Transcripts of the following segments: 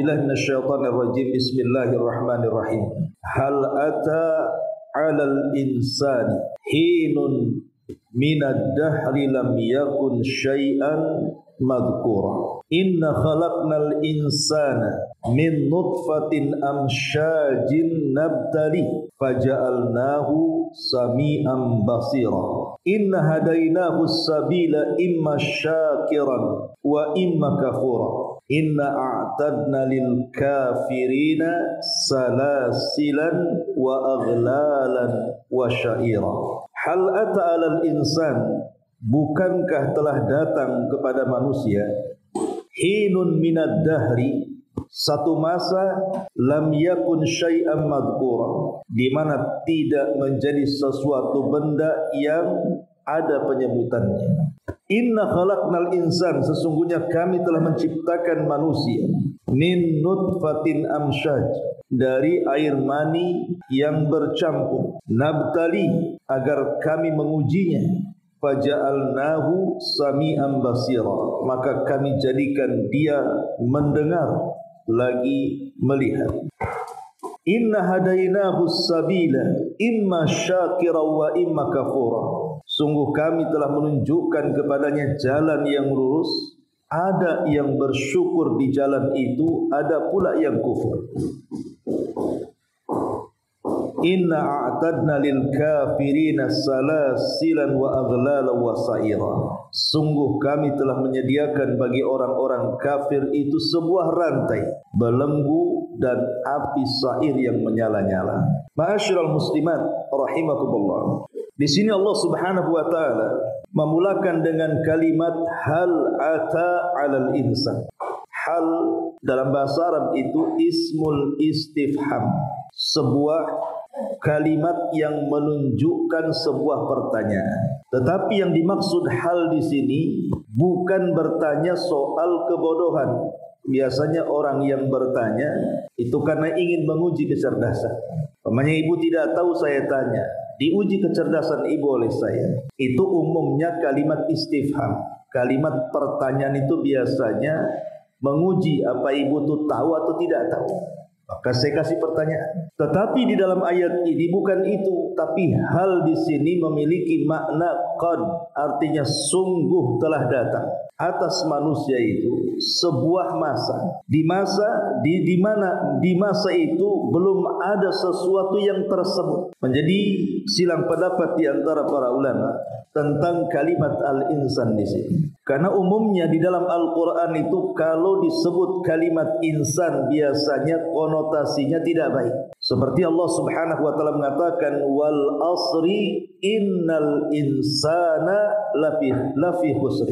billahi minasyaitonir rajim. Bismillahirrahmanirrahim. Hal ata 'alal insani hinun minad dahri lam yakun syai'an madhkura. Inna khalaqnal insana min nutfatin amsyajin nabtali faja'alnahu sami'an basira. Inna hadainahu sabila imma syakiran wa imma kafura. Inna a'tadna lil kafirina salasilan wa aghlalan wa syaira. Hal ata 'alal insan, bukankah telah datang kepada manusia hinun minad dahri, satu masa lam yakun syai'an madhkura, di mana tidak menjadi sesuatu benda yang ada penyebutannya. Inna khalaqnal insan, sesungguhnya kami telah menciptakan manusia min nutfatin amsyaj, dari air mani yang bercampur, nabtali, agar kami mengujinya, faja'alnahu sami'an basira, maka kami jadikan dia mendengar lagi melihat. Inna hadainahu sabila imma syakira wa imma kafura. Sungguh kami telah menunjukkan kepadanya jalan yang lurus, ada yang bersyukur di jalan itu, ada pula yang kufur. Inna a'tadna lil kafirina salasilan wa aghlala wa sa'ira. Sungguh kami telah menyediakan bagi orang-orang kafir itu sebuah rantai, belenggu dan api sa'ir yang menyala-nyala. Ma'asyiral muslimat rahimakumullah. Di sini Allah Subhanahu wa taala memulakan dengan kalimat hal ata 'alal insan. Hal dalam bahasa Arab itu ismul istifham, sebuah kalimat yang menunjukkan sebuah pertanyaan. Tetapi yang dimaksud hal di sini bukan bertanya soal kebodohan. Biasanya orang yang bertanya itu karena ingin menguji kecerdasan. Pamannya ibu tidak tahu, saya tanya, diuji kecerdasan ibu oleh saya. Itu umumnya kalimat istifham. Kalimat pertanyaan itu biasanya menguji apa ibu itu tahu atau tidak tahu. Maka saya kasih pertanyaan. Tetapi di dalam ayat ini bukan itu, tapi hal di sini memiliki makna qad, artinya sungguh telah datang atas manusia itu sebuah masa. Di masa itu belum ada sesuatu yang tersebut. Menjadi silang pendapat di antara para ulama tentang kalimat al-insan di sini. Karena umumnya di dalam Al-Quran itu kalau disebut kalimat insan biasanya konotasinya tidak baik. Seperti Allah Subhanahu wa taala mengatakan wal asri innal insana lafi khusr.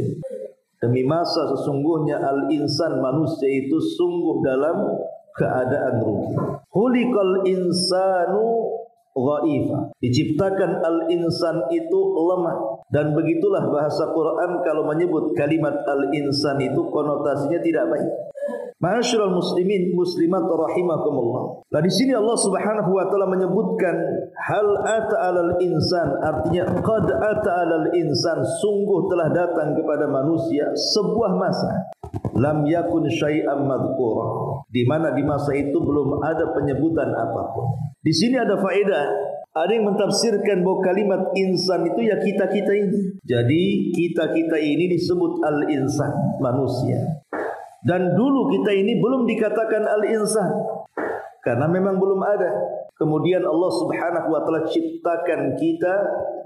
Demi masa sesungguhnya al-insan, manusia itu sungguh dalam keadaan rugi. Khuliqal insanu dhaifa. Diciptakan al-insan itu lemah. Dan begitulah bahasa Quran kalau menyebut kalimat al-insan itu konotasinya tidak baik. Ma'asyiral muslimin muslimat rahimakumullah. Nah, di sini Allah Subhanahu wa taala menyebutkan hal ata 'alal insan, artinya qad ata 'alal insan, sungguh telah datang kepada manusia sebuah masa lam yakun syai'an madhkura, di mana di masa itu belum ada penyebutan apapun. Di sini ada faedah. Ada yang mentafsirkan bahwa kalimat insan itu ya kita-kita ini. Jadi kita-kita ini disebut al-insan, manusia. Dan dulu kita ini belum dikatakan al-insan, karena memang belum ada. Kemudian Allah Subhanahu wa taala ciptakan kita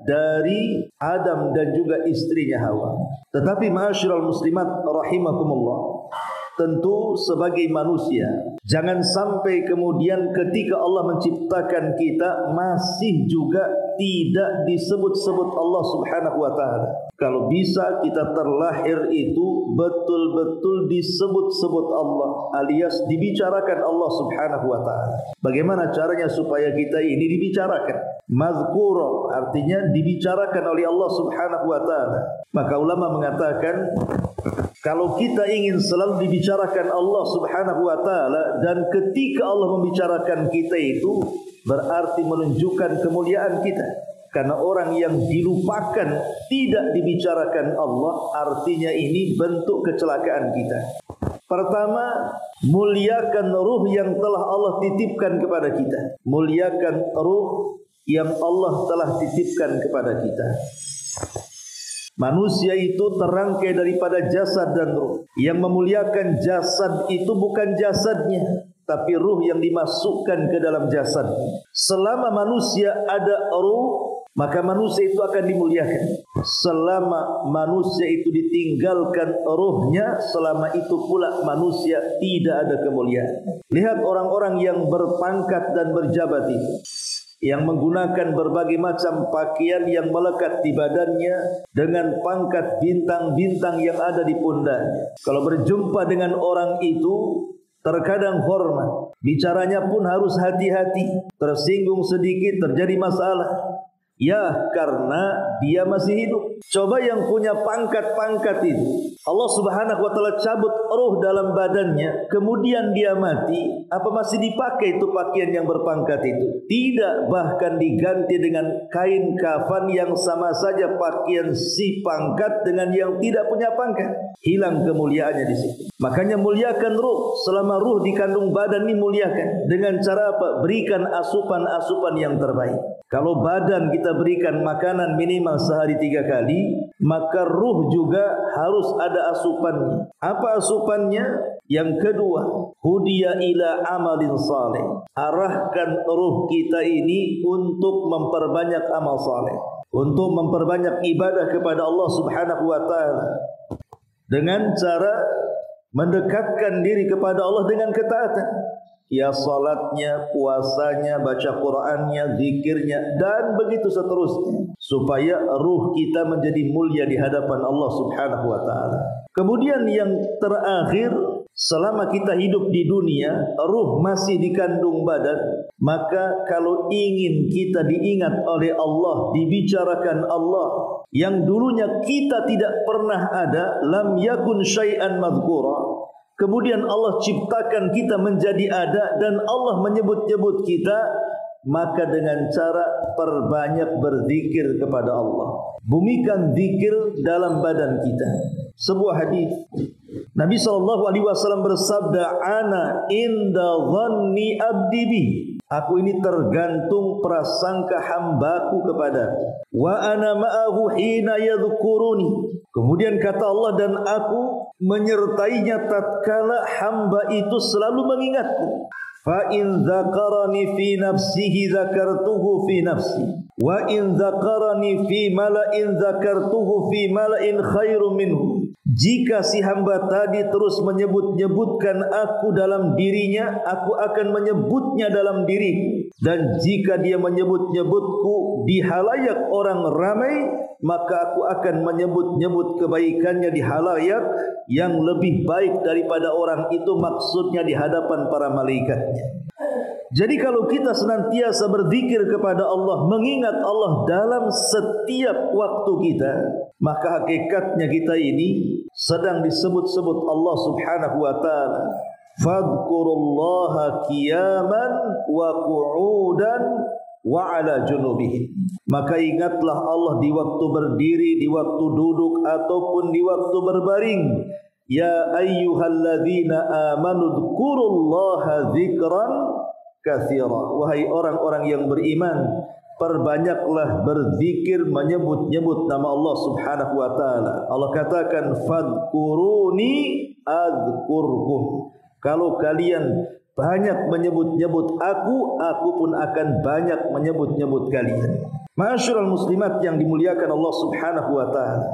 dari Adam dan juga istrinya Hawa. Tetapi ma'asyiral muslimat rahimakumullah, tentu sebagai manusia jangan sampai kemudian ketika Allah menciptakan kita masih juga tidak disebut-sebut Allah Subhanahu wa taala. Kalau bisa kita terlahir itu betul-betul disebut-sebut Allah, alias dibicarakan Allah Subhanahu wa taala. Bagaimana caranya supaya kita ini dibicarakan? Mazkura, artinya dibicarakan oleh Allah Subhanahu wa taala. Maka ulama mengatakan kalau kita ingin selalu dibicarakan Allah Subhanahu wa taala, dan ketika Allah membicarakan kita itu berarti menunjukkan kemuliaan kita. Karena orang yang dilupakan, tidak dibicarakan Allah, artinya ini bentuk kecelakaan kita. Pertama, muliakan ruh yang telah Allah titipkan kepada kita. Muliakan ruh yang Allah telah titipkan kepada kita. Manusia itu terangkai daripada jasad dan ruh. Yang memuliakan jasad itu bukan jasadnya, tapi ruh yang dimasukkan ke dalam jasad. Selama manusia ada ruh, maka manusia itu akan dimuliakan. Selama manusia itu ditinggalkan ruhnya, selama itu pula manusia tidak ada kemuliaan. Lihat orang-orang yang berpangkat dan berjabat itu, yang menggunakan berbagai macam pakaian yang melekat di badannya dengan pangkat bintang-bintang yang ada di pundaknya. Kalau berjumpa dengan orang itu, terkadang hormat, bicaranya pun harus hati-hati. Tersinggung sedikit terjadi masalah. Ya, karena dia masih hidup. Coba yang punya pangkat-pangkat itu, Allah Subhanahu wa taala cabut ruh dalam badannya, kemudian dia mati, apa masih dipakai itu pakaian yang berpangkat itu? Tidak, bahkan diganti dengan kain kafan yang sama saja pakaian si pangkat dengan yang tidak punya pangkat. Hilang kemuliaannya di situ. Makanya muliakan ruh. Selama ruh dikandung badan ini muliakan. Dengan cara apa? Berikan asupan-asupan yang terbaik. Kalau badan kita berikan makanan minimal sehari 3 kali, maka ruh juga harus ada asupannya. Apa asupannya? Yang kedua, hudiya ila amalin saleh. Arahkan ruh kita ini untuk memperbanyak amal saleh, untuk memperbanyak ibadah kepada Allah Subhanahu wa taala, dengan cara mendekatkan diri kepada Allah dengan ketaatan. Ya, salatnya, puasanya, baca Qur'annya, zikirnya, dan begitu seterusnya, supaya ruh kita menjadi mulia di hadapan Allah Subhanahu wa taala. Kemudian yang terakhir, selama kita hidup di dunia, ruh masih dikandung badan, maka kalau ingin kita diingat oleh Allah, dibicarakan Allah yang dulunya kita tidak pernah ada, lam yakun syai'an madhkura, kemudian Allah ciptakan kita menjadi ada dan Allah menyebut-nyebut kita, maka dengan cara perbanyak berzikir kepada Allah. Bumikan zikir dalam badan kita. Sebuah hadis Nabi SAW bersabda, "Ana inda dhanni abdi bi." Aku ini tergantung prasangka hambaku kepadaku. Wa ana ma'ahu hina yadhkuruni. Kemudian kata Allah, dan aku menyertainya tatkala hamba itu selalu mengingatku. Fa in dzakarani fi nafsihi dzakartuhu fi nafsi, wa in dzakarani fi mala'in dzakartuhu fi mala'in khairum minhu. Jika si hamba tadi terus menyebut-nyebutkan aku dalam dirinya, aku akan menyebutnya dalam diriku. Dan jika dia menyebut-nyebutku di halayak orang ramai, maka aku akan menyebut-nyebut kebaikannya di halayak yang lebih baik daripada orang itu, maksudnya di hadapan para malaikatnya. Jadi kalau kita senantiasa berzikir kepada Allah, mengingat Allah dalam setiap waktu kita, maka hakikatnya kita ini sedang disebut-sebut Allah Subhanahu wa taala. Fadhkurullaha qiyaman wa qu'udan wa ala junubihim. Maka ingatlah Allah di waktu berdiri, di waktu duduk, ataupun di waktu berbaring. Ya ayyuhalladzina amanu dzkurullaha dzikran katsira. Wahai orang-orang yang beriman, perbanyaklah berzikir, menyebut-nyebut nama Allah Subhanahu wa taala. Allah katakan, fadkuruni adzkurkum. Kalau kalian banyak menyebut-nyebut aku pun akan banyak menyebut-nyebut kalian. Ma'asyiral muslimat yang dimuliakan Allah Subhanahu wa taala.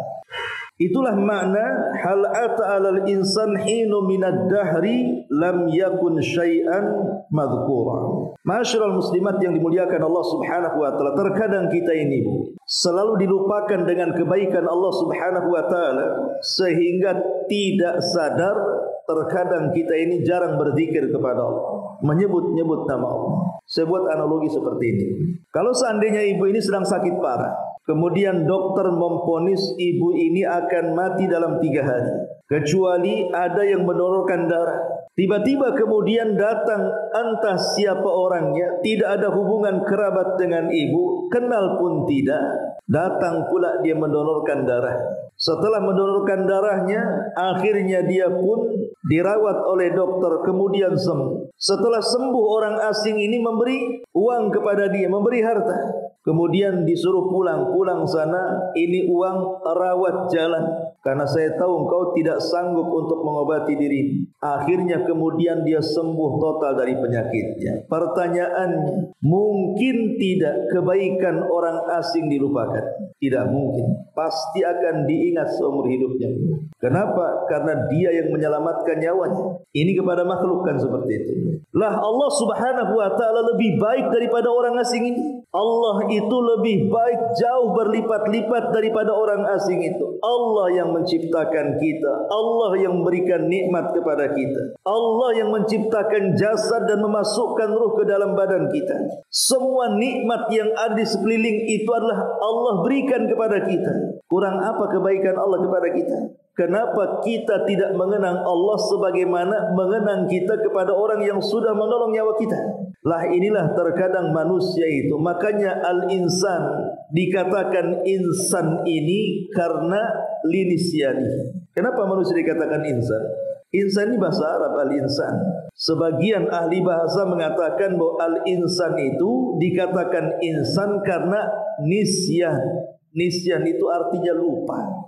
Itulah makna hal ata 'alal insan hinu minad dahri lam yakun syai'an madhkura. Ma'asyiral muslimat yang dimuliakan Allah Subhanahu wa taala, terkadang kita ini selalu dilupakan dengan kebaikan Allah Subhanahu wa taala, sehingga tidak sadar terkadang kita ini jarang berzikir kepada Allah, menyebut-nyebut nama Allah. Saya buat analogi seperti ini. Kalau seandainya ibu ini sedang sakit parah, kemudian dokter memvonis ibu ini akan mati dalam 3 hari, kecuali ada yang mendonorkan darah. Tiba-tiba kemudian datang entah siapa orangnya, tidak ada hubungan kerabat dengan ibu, kenal pun tidak. Datang pula dia mendonorkan darah. Setelah mendonorkan darahnya, akhirnya dia pun dirawat oleh dokter, kemudian sembuh. Setelah sembuh, orang asing ini memberi uang kepada dia, memberi harta. Kemudian disuruh pulang sana, ini uang rawat jalan, karena saya tahu engkau tidak sanggup untuk mengobati diri. Akhirnya kemudian dia sembuh total dari penyakitnya. Pertanyaannya, mungkin tidak kebaikan orang asing dilupakan? Tidak mungkin. Pasti akan diingat seumur hidupnya. Kenapa? Karena dia yang menyelamatkan nyawanya. Ini kepada makhluk kan seperti itu. Lah Allah Subhanahu wa taala lebih baik daripada orang asing ini. Allah itu lebih baik jauh berlipat-lipat daripada orang asing itu. Allah yang menciptakan kita, Allah yang memberikan nikmat kepada kita, Allah yang menciptakan jasad dan memasukkan ruh ke dalam badan kita. Semua nikmat yang ada di sekeliling itu adalah Allah berikan kepada kita. Kurang apa kebaikan Allah kepada kita? Kenapa kita tidak mengenang Allah sebagaimana mengenang kita kepada orang yang sudah menolong nyawa kita? Lah inilah terkadang manusia itu. Makanya al-insan dikatakan insan ini karena linisyani. Kenapa manusia dikatakan insan? Insan ini bahasa Arab, al-insan. Sebagian ahli bahasa mengatakan bahwa al-insan itu dikatakan insan karena nisyan. Nisyan itu artinya lupa.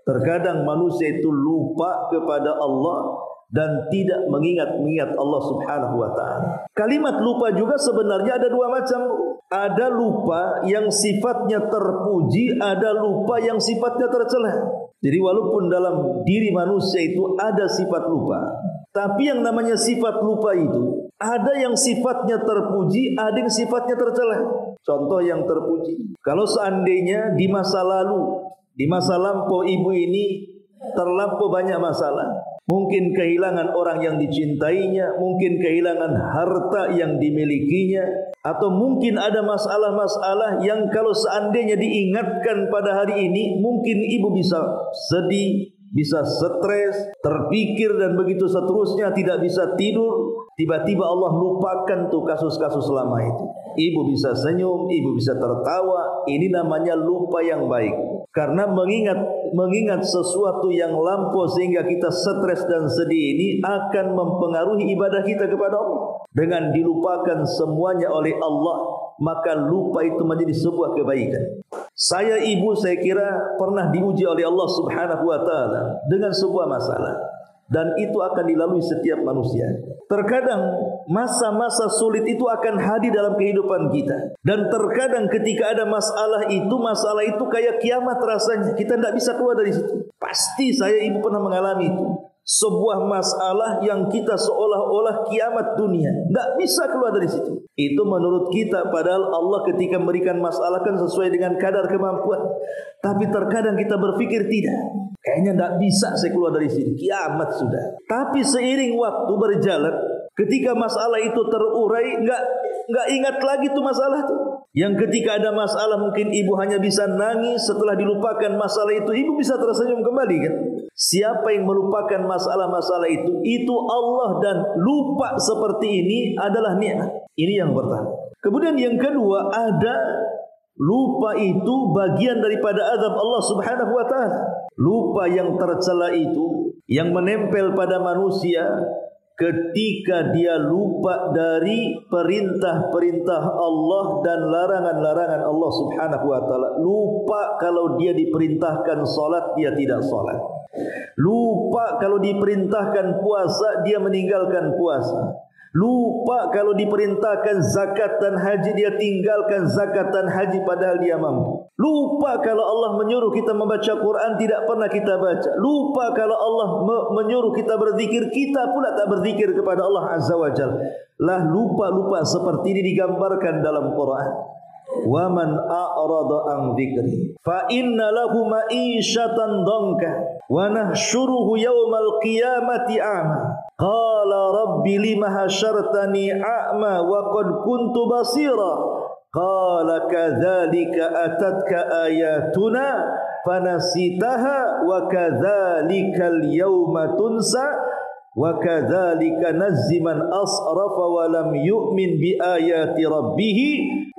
Terkadang manusia itu lupa kepada Allah dan tidak mengingat Allah Subhanahu wa taala. Kalimat lupa juga sebenarnya ada dua macam. Ada lupa yang sifatnya terpuji, ada lupa yang sifatnya tercela. Jadi walaupun dalam diri manusia itu ada sifat lupa, tapi yang namanya sifat lupa itu ada yang sifatnya terpuji, ada yang sifatnya tercela. Contoh yang terpuji, kalau seandainya di masa lalu, di masa lampau ibu ini terlampau banyak masalah. Mungkin kehilangan orang yang dicintainya, mungkin kehilangan harta yang dimilikinya, atau mungkin ada masalah-masalah yang kalau seandainya diingatkan pada hari ini, mungkin ibu bisa sedih, bisa stres, terpikir dan begitu seterusnya, tidak bisa tidur. Tiba-tiba Allah lupakan tuh kasus-kasus lama itu. Ibu bisa senyum, ibu bisa tertawa. Ini namanya lupa yang baik. Karena mengingat sesuatu yang lampau sehingga kita stres dan sedih ini akan mempengaruhi ibadah kita kepada Allah. Dengan dilupakan semuanya oleh Allah, maka lupa itu menjadi sebuah kebaikan. Saya ibu saya kira pernah diuji oleh Allah Subhanahu wa taala dengan sebuah masalah. Dan itu akan dilalui setiap manusia. Terkadang masa-masa sulit itu akan hadir dalam kehidupan kita. Dan terkadang ketika ada masalah itu kayak kiamat rasanya. Kita tidak bisa keluar dari situ. Pasti saya ibu pernah mengalami itu. Sebuah masalah yang kita seolah-olah kiamat dunia. Tidak bisa keluar dari situ. Itu menurut kita, padahal Allah ketika memberikan masalah kan sesuai dengan kadar kemampuan. Tapi terkadang kita berpikir tidak. Kayaknya tidak bisa saya keluar dari sini. Kiamat sudah. Tapi seiring waktu berjalan, ketika masalah itu terurai, enggak ingat lagi tuh masalah tuh. Yang ketika ada masalah mungkin ibu hanya bisa nangis, setelah dilupakan masalah itu ibu bisa tersenyum kembali kan. Siapa yang melupakan masalah-masalah itu Allah, dan lupa seperti ini adalah nikmat. Ini yang pertama. Kemudian yang kedua, ada lupa itu bagian daripada azab Allah Subhanahu wa taala. Lupa yang tercela itu yang menempel pada manusia ketika dia lupa dari perintah-perintah Allah dan larangan-larangan Allah Subhanahu wa taala. Lupa kalau dia diperintahkan salat dia tidak salat. Lupa kalau diperintahkan puasa dia meninggalkan puasa. Lupa kalau diperintahkan zakat dan haji dia tinggalkan zakat dan haji padahal dia mampu. Lupa kalau Allah menyuruh kita membaca Quran tidak pernah kita baca. Lupa kalau Allah menyuruh kita berzikir, kita pula tak berzikir kepada Allah Azza wa Jalla. Lah lupa-lupa seperti ini digambarkan dalam Quran. Wa man a'rada an dzikri fa inna lahu ma'isyatan dhanka wa nahsyuruhu yaumal qiyamati a'ma. Qala rabbi lima hasyartani a'ma wa qad kuntu basira. Qala kadzalika atatka ayatuna fanasitaha wa kadzalikal yauma tunsa wa kadzalika nazzi man asrafa wa lam yu'min bi ayati rabbih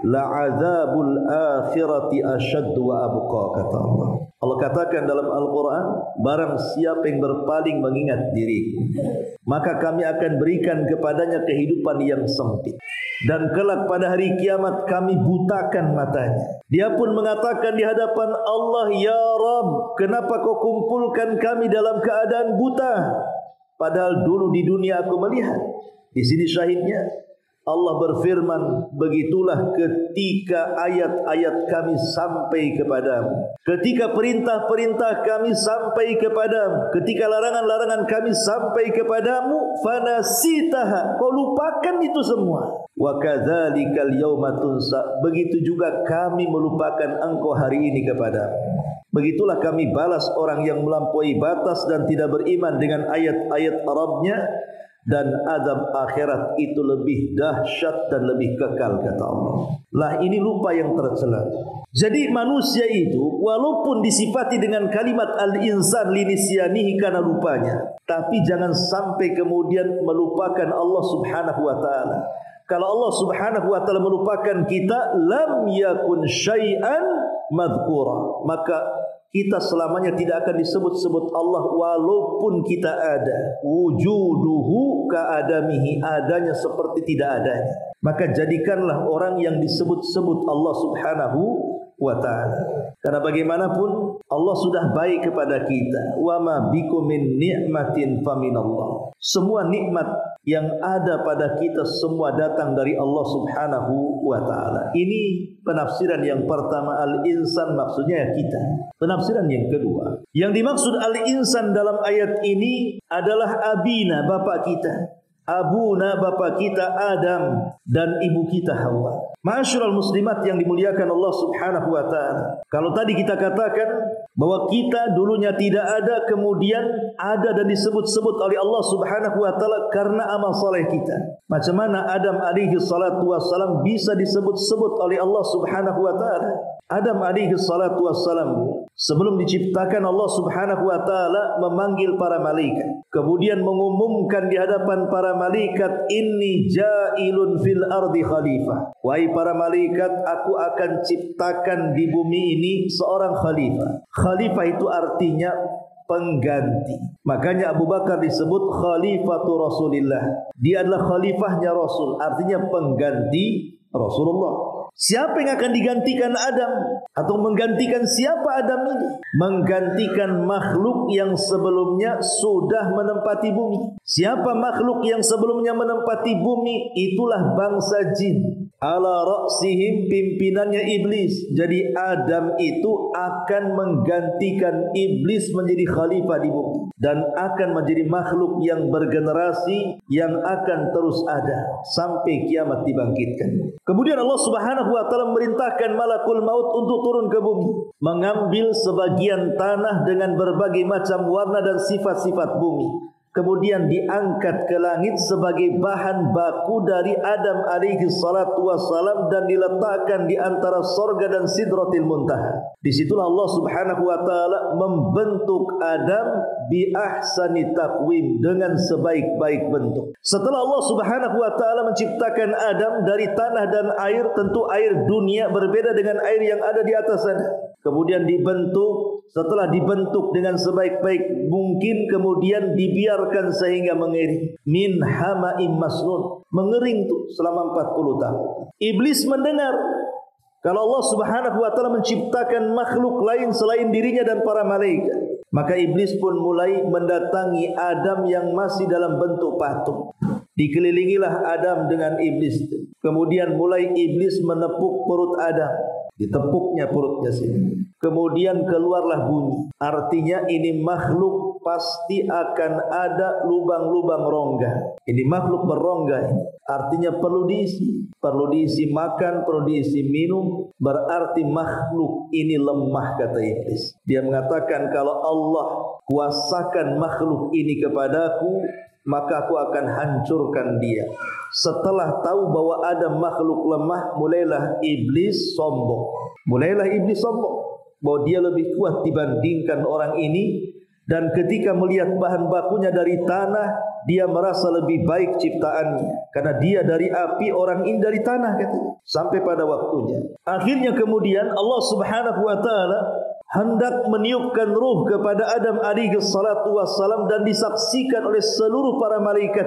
la'adzabul akhirati asyaddu wa abqa, kata Allah. Allah katakan dalam Al-Quran, barang siapa yang berpaling mengingat diriku, maka kami akan berikan kepadanya kehidupan yang sempit, dan kelak pada hari kiamat kami butakan matanya. Dia pun mengatakan di hadapan Allah, ya Rabb, kenapa kau kumpulkan kami dalam keadaan buta, padahal dulu di dunia aku melihat. Di sini syahidnya Allah berfirman, begitulah ketika ayat-ayat kami sampai kepadamu, ketika perintah-perintah kami sampai kepadamu, ketika larangan-larangan kami sampai kepadamu, fanasitaha, kau lupakan itu semua. Wa kadzalikal yauma tunsa, begitu juga kami melupakan engkau hari ini kepadamu. Begitulah kami balas orang yang melampaui batas dan tidak beriman dengan ayat-ayat Rabbnya, dan azab akhirat itu lebih dahsyat dan lebih kekal, kata Allah. Lah ini lupa yang tercela. Jadi manusia itu walaupun disifati dengan kalimat al-insan linisyanihi karena lupanya, tapi jangan sampai kemudian melupakan Allah Subhanahu wa taala. Kalau Allah Subhanahu wa taala melupakan kita, lam yakun syai'an madhkura, maka kita selamanya tidak akan disebut-sebut Allah walaupun kita ada. Wujuduhu ka'adamihi, adanya seperti tidak adanya. Maka jadikanlah orang yang disebut-sebut Allah Subhanahu wa ta'ala. Karena bagaimanapun Allah sudah baik kepada kita. Wa ma bikum min ni'matin faminallah. Semua nikmat yang ada pada kita semua datang dari Allah Subhanahu wa ta'ala. Ini penafsiran yang pertama, al-insan maksudnya kita. Penafsiran yang kedua, yang dimaksud al-insan dalam ayat ini adalah abina, bapak kita. Abuna, bapak kita Adam, dan ibu kita Hawa. Ma'asyiral muslimat yang dimuliakan Allah Subhanahu wa ta'ala. Kalau tadi kita katakan bahwa kita dulunya tidak ada, kemudian ada dan disebut-sebut oleh Allah Subhanahu wa ta'ala karena amal saleh kita. Macam mana Adam alaihi salatu wassalam bisa disebut-sebut oleh Allah Subhanahu wa ta'ala? Adam alaihi salatu wassalam sebelum diciptakan Allah Subhanahu wa ta'ala memanggil para malaikat, kemudian mengumumkan di hadapan para malaikat, inni ja'ilun fil ardi khalifah. Wahai para malaikat, aku akan ciptakan di bumi ini seorang khalifah. Khalifah itu artinya pengganti. Makanya Abu Bakar disebut khalifatu Rasulillah. Dia adalah khalifahnya Rasul, artinya pengganti Rasulullah. Siapa yang akan digantikan Adam? Atau menggantikan siapa Adam ini? Menggantikan makhluk yang sebelumnya sudah menempati bumi. Siapa makhluk yang sebelumnya menempati bumi? Itulah bangsa jin. Ala ra'sihim, pimpinannya iblis. Jadi Adam itu akan menggantikan iblis menjadi khalifah di bumi, dan akan menjadi makhluk yang bergenerasi, yang akan terus ada sampai kiamat dibangkitkan. Kemudian Allah Subhanahu wa ta'ala merintahkan malakul maut untuk turun ke bumi, mengambil sebagian tanah dengan berbagai macam warna dan sifat-sifat bumi, kemudian diangkat ke langit sebagai bahan baku dari Adam alaihi salatu wassalam dan diletakkan di antara sorga dan sidratil muntaha. Disitulah Allah Subhanahu wa ta'ala membentuk Adam bi ahsani taqwim, dengan sebaik-baik bentuk. Setelah Allah Subhanahu wa ta'ala menciptakan Adam dari tanah dan air, tentu air dunia berbeda dengan air yang ada di atas sana. Kemudian dibentuk, setelah dibentuk dengan sebaik-baik mungkin, kemudian dibiarkan sehingga mengering. Min hama'im masnun, mengering tuh selama 40 tahun. Iblis mendengar kalau Allah Subhanahu wa ta'ala menciptakan makhluk lain selain dirinya dan para malaikat. Maka iblis pun mulai mendatangi Adam yang masih dalam bentuk patung. Dikelilingilah Adam dengan iblis. Kemudian mulai iblis menepuk perut Adam. Ditepuknya perutnya sini. Kemudian keluarlah bunyi. Artinya ini makhluk pasti akan ada lubang-lubang rongga. Ini makhluk berrongga ini. Artinya perlu diisi. Perlu diisi makan, perlu diisi minum. Berarti makhluk ini lemah, kata iblis. Dia mengatakan, kalau Allah kuasakan makhluk ini kepadaku, maka aku akan hancurkan dia. Setelah tahu bahwa ada makhluk lemah, mulailah iblis sombong. Bahwa dia lebih kuat dibandingkan orang ini, Dan ketika melihat bahan bakunya dari tanah, dia merasa lebih baik ciptaannya, karena dia dari api, orang ini dari tanah, katanya. Sampai pada waktunya, akhirnya kemudian Allah Subhanahu wa taala hendak meniupkan ruh kepada Adam alaihi salatu wassalam dan disaksikan oleh seluruh para malaikat.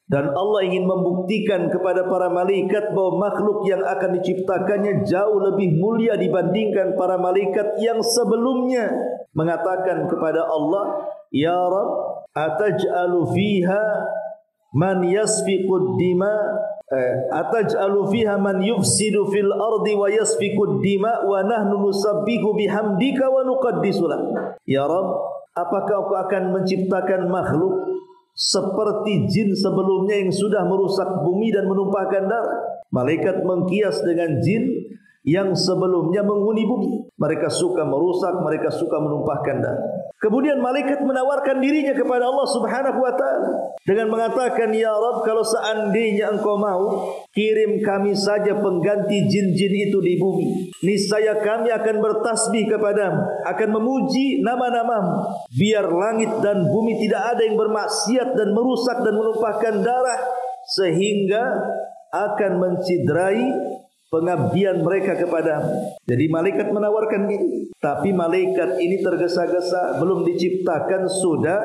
Dan Allah ingin membuktikan kepada para malaikat bahwa makhluk yang akan diciptakannya jauh lebih mulia dibandingkan para malaikat yang sebelumnya. Mengatakan kepada Allah, "Ya Rabb, ataj'alu fiha man yasfiqud dima ataj'alu fiha man yufsidu fil ardi wa yasfikud dima wa nahnu nusabbihu bihamdika wa nuqaddisu lak." Ya Rabb, apakah Engkau akan menciptakan makhluk seperti jin sebelumnya yang sudah merusak bumi dan menumpahkan darah? Malaikat mengkias dengan jin yang sebelumnya menghuni bumi. Mereka suka merusak, mereka suka menumpahkan darah. Kemudian malaikat menawarkan dirinya kepada Allah Subhanahu wa taala dengan mengatakan, "Ya Rabb, kalau seandainya Engkau mau, kirim kami saja pengganti jin-jin itu di bumi. Niscaya kami akan bertasbih kepadamu, akan memuji nama-namamu, biar langit dan bumi tidak ada yang bermaksiat dan merusak dan menumpahkan darah, sehingga akan menciderai pengabdian mereka kepadamu." Jadi malaikat menawarkan diri, tapi malaikat ini tergesa-gesa, belum diciptakan sudah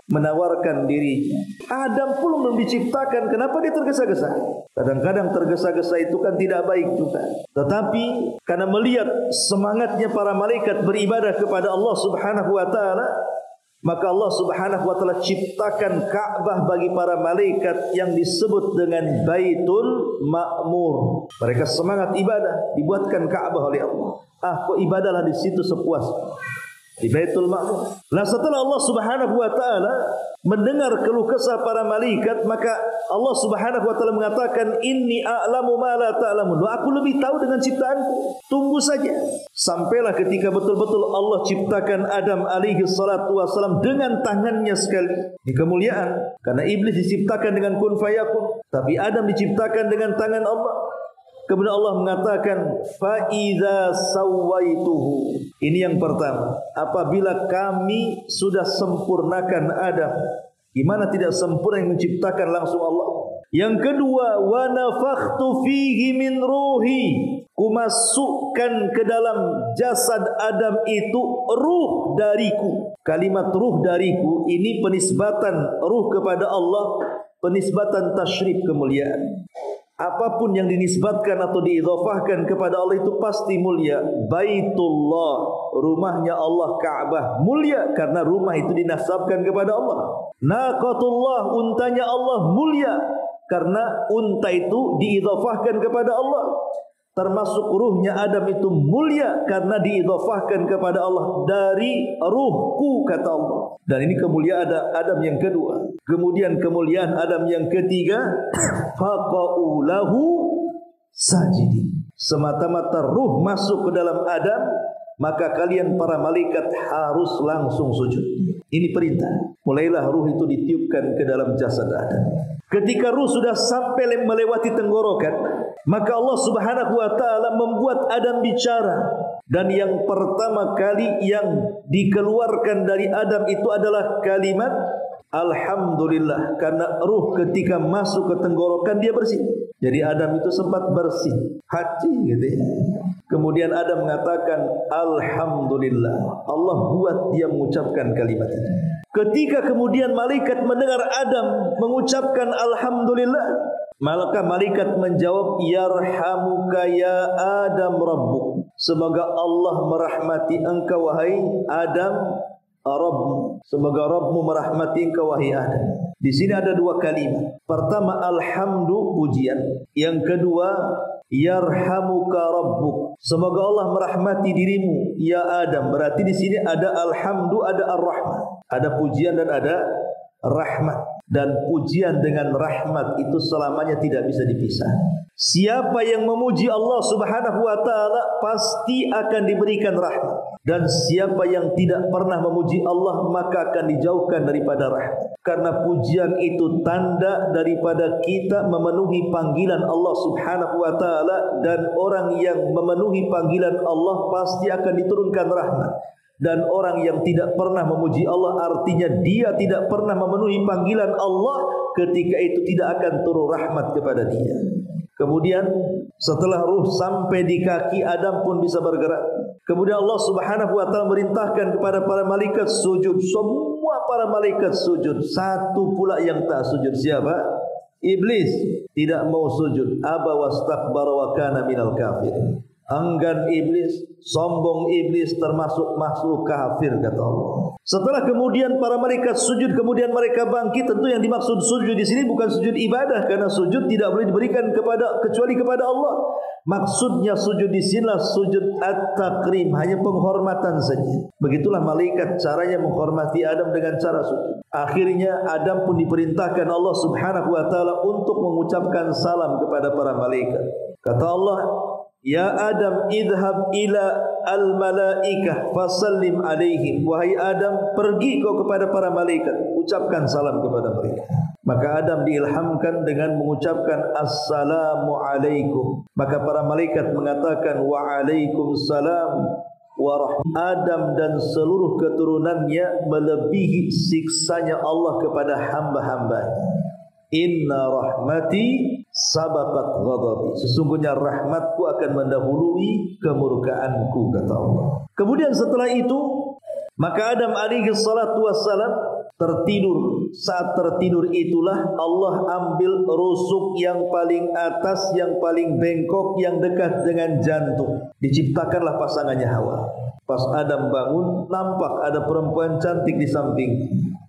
menawarkan dirinya. Adam pun belum diciptakan, kenapa dia tergesa-gesa? Kadang-kadang tergesa-gesa itu kan tidak baik juga. Tetapi karena melihat semangatnya para malaikat beribadah kepada Allah Subhanahu wa taala, maka Allah Subhanahu wa taala ciptakan Ka'bah bagi para malaikat yang disebut dengan Baitul Ma'mur. Mereka semangat ibadah, dibuatkan Ka'bah oleh Allah. Kok ibadahlah di situ sepuasnya, di Baitul Ma'mur. Nah, setelah Allah Subhanahu wa taala mendengar keluh kesah para malaikat, maka Allah Subhanahu wa taala mengatakan, "Inni a'lamu ma la ta'lamun." Aku lebih tahu dengan ciptaanku. Tunggu saja. Sampailah ketika betul-betul Allah ciptakan Adam alaihi salatu wassalam dengan tangannya sekali. Ini kemuliaan, karena iblis diciptakan dengan kun fayakun, tapi Adam diciptakan dengan tangan Allah. Kemudian Allah mengatakan, "Fa idza sawaituhu." Ini yang pertama, apabila kami sudah sempurnakan Adam. Gimana tidak sempurna yang menciptakan langsung Allah? Yang kedua, "Wa nafakhtu fihi min ruhi." Kumasukkan ke dalam jasad Adam itu ruh dariku. Kalimat ruh dariku ini penisbatan ruh kepada Allah, penisbatan tasyrif, kemuliaan. Apapun yang dinisbatkan atau diidhafahkan kepada Allah itu pasti mulia. Baitullah, rumahnya Allah, Ka'bah, mulia karena rumah itu dinasabkan kepada Allah. Naqatullah, untanya Allah, mulia karena unta itu diidhafahkan kepada Allah. Termasuk ruhnya Adam itu mulia karena diidhafahkan kepada Allah. Dari ruhku, kata Allah. Dan ini kemuliaan Adam yang kedua. Kemudian kemuliaan Adam yang ketiga, faqa'u lahu sajidin. Semata-mata ruh masuk ke dalam Adam, maka kalian para malaikat harus langsung sujud. Ini perintah. Mulailah ruh itu ditiupkan ke dalam jasad Adam. Ketika ruh sudah sampai melewati tenggorokan, maka Allah Subhanahu wa taala membuat Adam bicara. Dan yang pertama kali yang dikeluarkan dari Adam itu adalah kalimat Alhamdulillah, karena ruh ketika masuk ke tenggorokan dia bersih. Jadi Adam itu sempat bersih, haji gitu ya. Kemudian Adam mengatakan Alhamdulillah. Allah buat dia mengucapkan kalimat itu. Ketika kemudian malaikat mendengar Adam mengucapkan Alhamdulillah, maka malaikat menjawab, Yarhamuka ya Adam Rabbuk. Semoga Allah merahmati engkau wahai Adam, Rabbmu. Semoga Rabbmu merahmati engkau wahai Adam. Di sini ada dua kalimat. Pertama alhamdu, pujian. Yang kedua yarhamuka rabbuk. Semoga Allah merahmati dirimu ya Adam. Berarti di sini ada alhamdu, ada ar-rahmat. Ada pujian dan ada rahmat. Dan pujian dengan rahmat itu selamanya tidak bisa dipisah. Siapa yang memuji Allah Subhanahu wa taala pasti akan diberikan rahmat. Dan siapa yang tidak pernah memuji Allah maka akan dijauhkan daripada rahmat. Karena pujian itu tanda daripada kita memenuhi panggilan Allah Subhanahu wa taala, dan orang yang memenuhi panggilan Allah pasti akan diturunkan rahmat. Dan orang yang tidak pernah memuji Allah artinya dia tidak pernah memenuhi panggilan Allah, ketika itu tidak akan turun rahmat kepada dia. Kemudian setelah ruh sampai di kaki, Adam pun bisa bergerak. Kemudian Allah Subhanahu wa taala merintahkan kepada para malaikat sujud. Semua para malaikat sujud. Satu pula yang tak sujud, siapa? Iblis tidak mau sujud. Aba wastakbara wa kana minal kafir. Enggan iblis, sombong iblis, termasuk makhluk kafir, kata Allah. Setelah kemudian para malaikat sujud, kemudian mereka bangkit. Tentu yang dimaksud sujud di sini bukan sujud ibadah, karena sujud tidak boleh diberikan kecuali kepada Allah. Maksudnya sujud di sinilah sujud at-takrim, hanya penghormatan saja. Begitulah malaikat caranya menghormati Adam dengan cara sujud. Akhirnya Adam pun diperintahkan Allah Subhanahu wa taala untuk mengucapkan salam kepada para malaikat. Kata Allah, ya Adam, idhab ila al-malaikah fasallim alaihim. Wahai Adam, pergi kau kepada para malaikat, ucapkan salam kepada mereka. Maka Adam diilhamkan dengan mengucapkan assalamu alaikum. Maka para malaikat mengatakan wa alaikumussalam wa rahmah. Adam dan seluruh keturunannya melebihi siksanya Allah kepada hamba-hambanya. Inna rahmati sabaqat ghadabi. Sesungguhnya rahmatku akan mendahului kemurkaanku, kata Allah. Kemudian setelah itu, maka Adam alaihi salatu wassalam tertidur. Saat tertidur itulah Allah ambil rusuk yang paling atas, yang paling bengkok, yang dekat dengan jantung. Diciptakanlah pasangannya Hawa. Pas Adam bangun, nampak ada perempuan cantik di samping.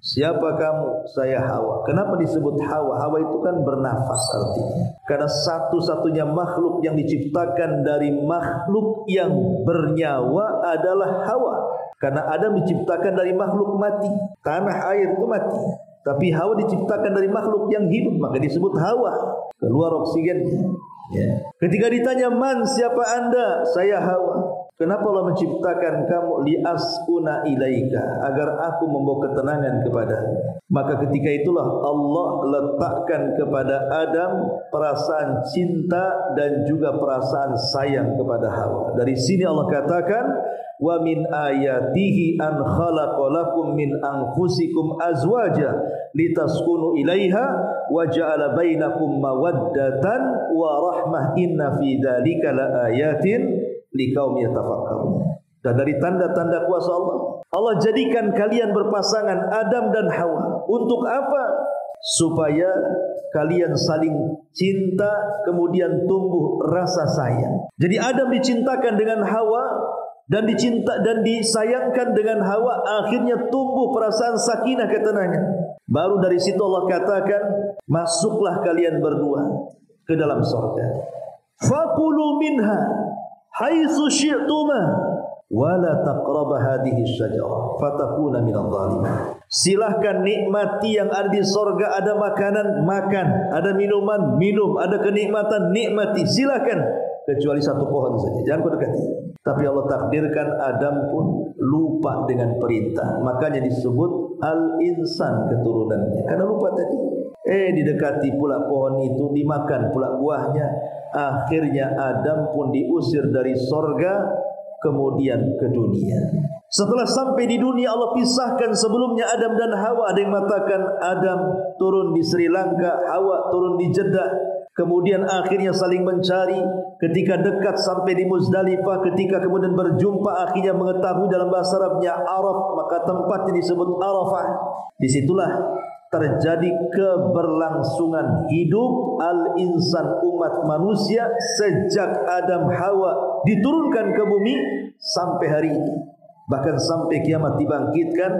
Siapa kamu? Saya Hawa. Kenapa disebut Hawa? Hawa itu kan bernafas artinya. Karena satu-satunya makhluk yang diciptakan dari makhluk yang bernyawa adalah Hawa. Karena Adam diciptakan dari makhluk mati. Tanah air itu mati. Tapi Hawa diciptakan dari makhluk yang hidup, maka disebut Hawa. Keluar oksigennya. Ya. Ketika ditanya, man, siapa anda? Saya Hawa. Kenapa Allah menciptakan kamu? Li'askuna ilaika, agar aku membawa ketenangan kepadamu. Maka ketika itulah Allah letakkan kepada Adam perasaan cinta dan juga perasaan sayang kepada Hawa. Dari sini Allah katakan, wa min ayatihi an khalaqalakum min anfusikum azwaja litaskunu ilaiha wa ja'ala bainakum mawaddatan wa rahmah inna fi dzalika laayatin liqaum yatafakkarun. Dan dari tanda-tanda kuasa Allah, Allah jadikan kalian berpasangan Adam dan Hawa. Untuk apa? Supaya kalian saling cinta, kemudian tumbuh rasa sayang. Jadi Adam dicintakan dengan Hawa dan disayangkan dengan Hawa, akhirnya tumbuh perasaan sakinah, ketenangan. Baru dari situ Allah katakan, masuklah kalian berdua ke dalam surga. Fakulu minha haitsu syi'tuma wa la taqrabu hadhihi syajarah fatakuna minadh dhalimin. Silahkan nikmati yang ada di surga. Ada makanan, makan. Ada minuman, minum. Ada kenikmatan, nikmati. Silahkan, kecuali satu pohon saja, jangan kau dekati. Tapi Allah takdirkan Adam pun lupa dengan perintah. Makanya disebut al-insan keturunannya, karena lupa tadi. Didekati pula pohon itu, dimakan pula buahnya. Akhirnya Adam pun diusir dari sorga, kemudian ke dunia. Setelah sampai di dunia, Allah pisahkan sebelumnya Adam dan Hawa. Ada yang mengatakan Adam turun di Sri Lanka, Hawa turun di Jeddah. Kemudian akhirnya saling mencari. Ketika dekat sampai di Muzdalifah, ketika kemudian berjumpa, akhirnya mengetahui dalam bahasa Arabnya Araf, maka tempatnya disebut Arafah. Disitulah terjadi keberlangsungan hidup al-insan, umat manusia, sejak Adam Hawa diturunkan ke bumi sampai hari ini. Bahkan sampai kiamat dibangkitkan,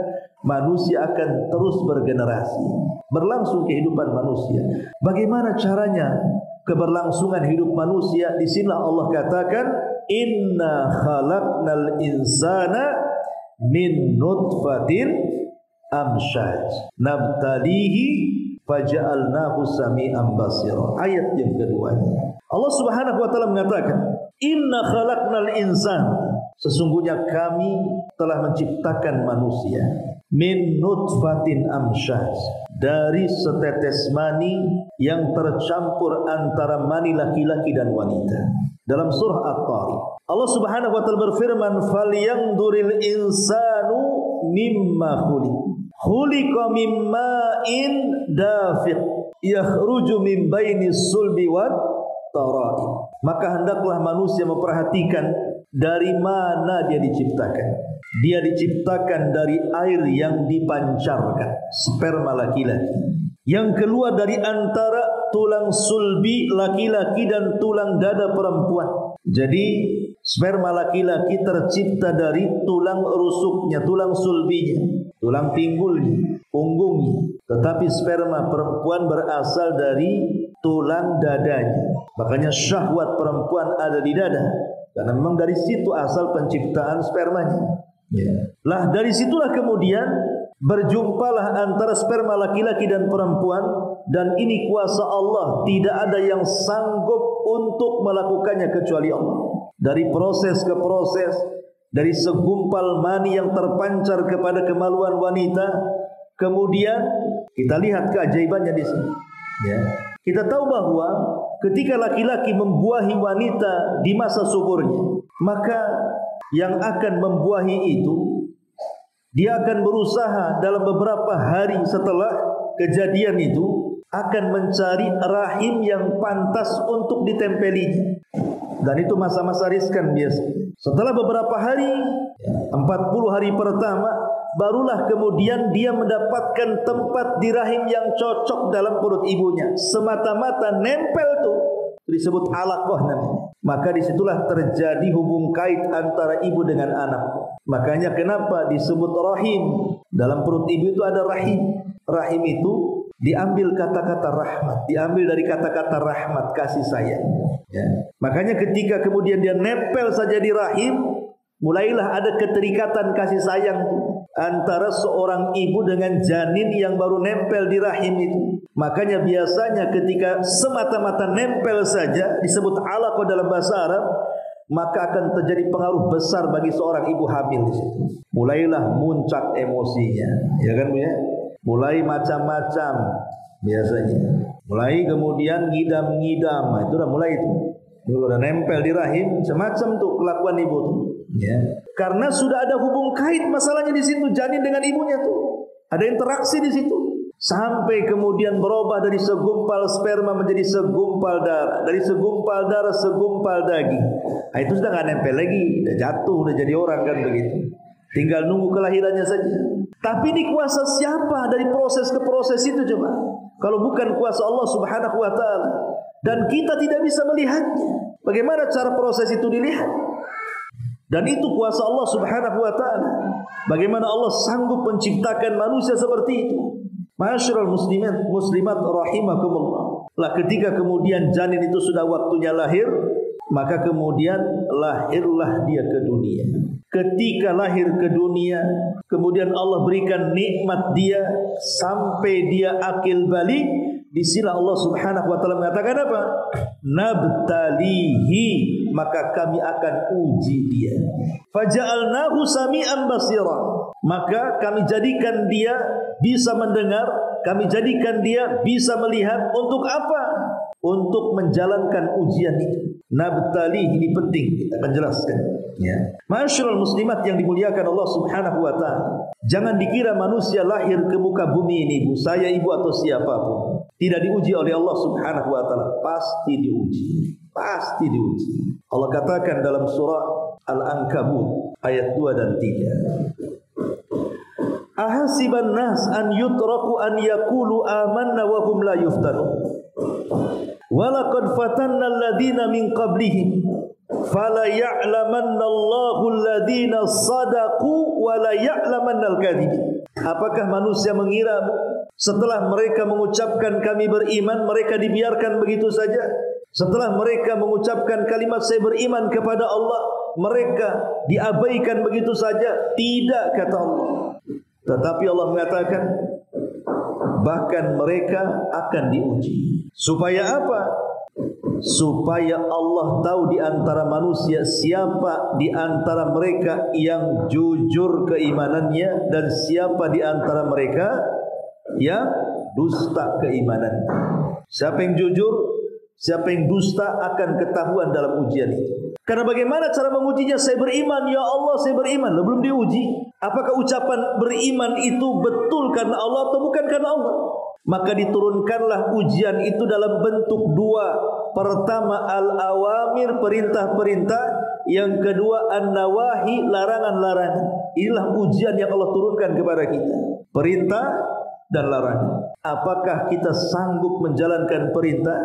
manusia akan terus bergenerasi, berlangsung kehidupan manusia. Bagaimana caranya keberlangsungan hidup manusia? Di sini Allah katakan, inna khalaqnal insana min nutfatin amsyaj nabtalihi faja'alnahu sami'an basira. Ayat yang kedua, Allah Subhanahu wa taala mengatakan, inna khalaqnal insana, sesungguhnya kami telah menciptakan manusia min nutfatin amsyaj, dari setetes mani yang tercampur antara mani laki-laki dan wanita. Dalam surah At-Tariq, Allah Subhanahu wa taala berfirman, "Falyanzuril insanu mimma khuliq. Khuliqa mimma'in dafiq, yakhruju min bainis sulbi wat tara'ib." Maka hendaklah manusia memperhatikan dari mana dia diciptakan. Dia diciptakan dari air yang dipancarkan, sperma laki-laki, yang keluar dari antara tulang sulbi laki-laki dan tulang dada perempuan. Jadi sperma laki-laki tercipta dari tulang rusuknya, tulang sulbinya, tulang pinggulnya, punggungnya. Tetapi sperma perempuan berasal dari tulang dadanya. Makanya syahwat perempuan ada di dada, karena memang dari situ asal penciptaan spermanya. Lah dari situlah kemudian berjumpalah antara sperma laki-laki dan perempuan, dan ini kuasa Allah, tidak ada yang sanggup untuk melakukannya kecuali Allah. Dari proses ke proses, dari segumpal mani yang terpancar kepada kemaluan wanita, kemudian kita lihat keajaibannya di sini. Kita tahu bahwa ketika laki-laki membuahi wanita di masa suburnya, maka yang akan membuahi itu, dia akan berusaha dalam beberapa hari setelah kejadian itu akan mencari rahim yang pantas untuk ditempelinya. Dan itu masa-masa riskan biasa. Setelah beberapa hari, 40 hari pertama, barulah kemudian dia mendapatkan tempat di rahim yang cocok dalam perut ibunya. Semata-mata nempel tuh, disebut alaqah namanya. Maka disitulah terjadi hubung kait antara ibu dengan anak. Makanya kenapa disebut rahim? Dalam perut ibu itu ada rahim. Rahim itu diambil kata-kata rahmat, diambil dari kata-kata rahmat, kasih sayang. Makanya ketika kemudian dia nempel saja di rahim, mulailah ada keterikatan kasih sayang antara seorang ibu dengan janin yang baru nempel di rahim itu. Makanya biasanya ketika semata-mata nempel saja disebut alaqah dalam bahasa Arab, maka akan terjadi pengaruh besar bagi seorang ibu hamil di situ. Mulailah muncak emosinya, ya kan Bu ya? Mulai macam-macam biasanya. Mulai kemudian ngidam-ngidam, itu udah mulai itu. Udah nempel di rahim, semacam tuh kelakuan ibu tuh. Karena sudah ada hubung kait masalahnya di situ, janin dengan ibunya tuh. Ada interaksi di situ. Sampai kemudian berubah dari segumpal sperma menjadi segumpal darah, dari segumpal darah segumpal daging. Nah, itu sudah nggak nempel lagi, udah jatuh, udah jadi orang kan begitu. Tinggal nunggu kelahirannya saja. Tapi ini kuasa siapa dari proses ke proses itu coba? Kalau bukan kuasa Allah Subhanahu wa taala. Dan kita tidak bisa melihatnya. Bagaimana cara proses itu dilihat? Dan itu kuasa Allah Subhanahu wa taala. Bagaimana Allah sanggup menciptakan manusia seperti itu? Ma'asyiral muslimat rahimakumullah. Lah ketika kemudian janin itu sudah waktunya lahir, maka kemudian lahirlah dia ke dunia. Ketika lahir ke dunia, kemudian Allah berikan nikmat dia sampai dia akil balik. Di sini Allah Subhanahu wa taala mengatakan apa? Nabtalihi, maka kami akan uji dia. Faja'alnahu sami'an basira, maka kami jadikan dia bisa mendengar, kami jadikan dia bisa melihat. Untuk apa? Untuk menjalankan ujian itu. Nabtalihi ini penting, kita akan jelaskan. Ma'asyiral muslimat yang dimuliakan Allah Subhanahu wa taala. Jangan dikira manusia lahir ke muka bumi ini, Bu, saya ibu atau siapapun, tidak diuji oleh Allah Subhanahu wa taala. Pasti diuji. Pasti diuji. Allah katakan dalam surah Al-Ankabut ayat 2 dan 3. Ahasiban nas an yutraku an yaqulu amanna wa hum la yuftanun. Walaqad fatanna alladhina min qablihim fala ya'lamanna Allahu alladhina sadaqu wa la ya'lamanna al-kadhibin. Apakah manusia mengira setelah mereka mengucapkan kami beriman, mereka dibiarkan begitu saja? Setelah mereka mengucapkan kalimat saya beriman kepada Allah, mereka diabaikan begitu saja? Tidak, kata Allah. Tetapi Allah mengatakan bahkan mereka akan diuji. Supaya apa? Supaya Allah tahu di antara manusia siapa di antara mereka yang jujur keimanannya dan siapa di antara mereka yang dusta keimanan. Siapa yang jujur, siapa yang dusta akan ketahuan dalam ujian itu. Karena bagaimana cara mengujinya? Saya beriman, ya Allah saya beriman. Belum diuji. Apakah ucapan beriman itu betul karena Allah atau bukan karena Allah? Maka diturunkanlah ujian itu dalam bentuk dua. Pertama al-awamir, perintah-perintah. Yang kedua an-nawahi, larangan-larangan. Inilah ujian yang Allah turunkan kepada kita. Perintah dan larangan. Apakah kita sanggup menjalankan perintah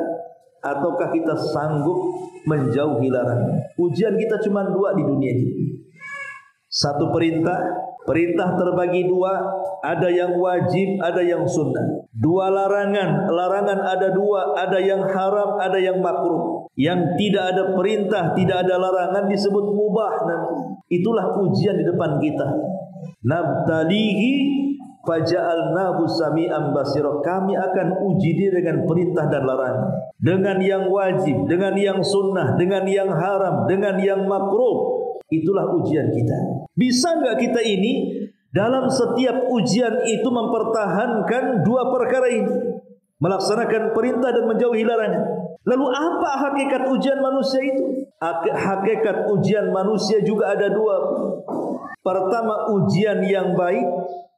ataukah kita sanggup menjauhi larangan? Ujian kita cuma dua di dunia ini. Satu perintah terbagi dua, ada yang wajib, ada yang sunnah. Dua larangan ada dua, ada yang haram, ada yang makruh. Yang tidak ada perintah, tidak ada larangan disebut mubah namanya. Itulah ujian di depan kita. Nabtalihi faja'alnahu sami'an basira. Kami akan uji dia dengan perintah dan larangan, dengan yang wajib, dengan yang sunnah, dengan yang haram, dengan yang makruh. Itulah ujian kita. Bisa enggak kita ini dalam setiap ujian itu mempertahankan dua perkara ini, melaksanakan perintah dan menjauhi larangan? Lalu apa hakikat ujian manusia itu? Hakikat ujian manusia juga ada dua. Pertama ujian yang baik,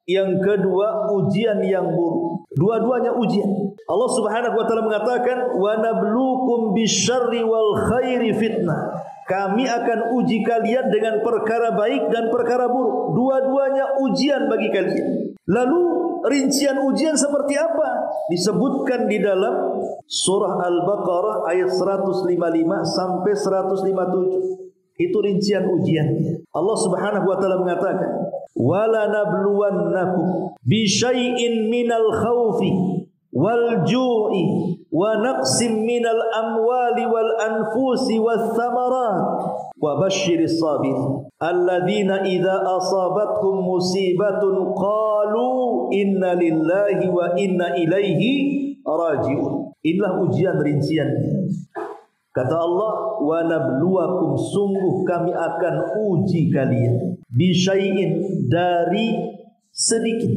yang kedua ujian yang buruk. Dua-duanya ujian. Allah Subhanahu wa taala mengatakan wa nabluukum bisyarri wal khairi fitnah. Kami akan uji kalian dengan perkara baik dan perkara buruk. Dua-duanya ujian bagi kalian. Lalu rincian ujian seperti apa? Disebutkan di dalam surah Al-Baqarah ayat 155 sampai 157. Itu rincian ujiannya. Allah Subhanahu wa taala mengatakan, "Wala nabluwannakum bi syai'in minal khaufi wal ju'i wa naqsim minal amwali wal anfusi was thamarat wa basyiris sabirin alladzina idza asabatkum musibatun qalu inna lillahi wa inna ilaihi raji'un." Inilah ujian rinciannya. Kata Allah, wa nabluwakum, sungguh kami akan uji kalian bisyai'in, dari sedikit.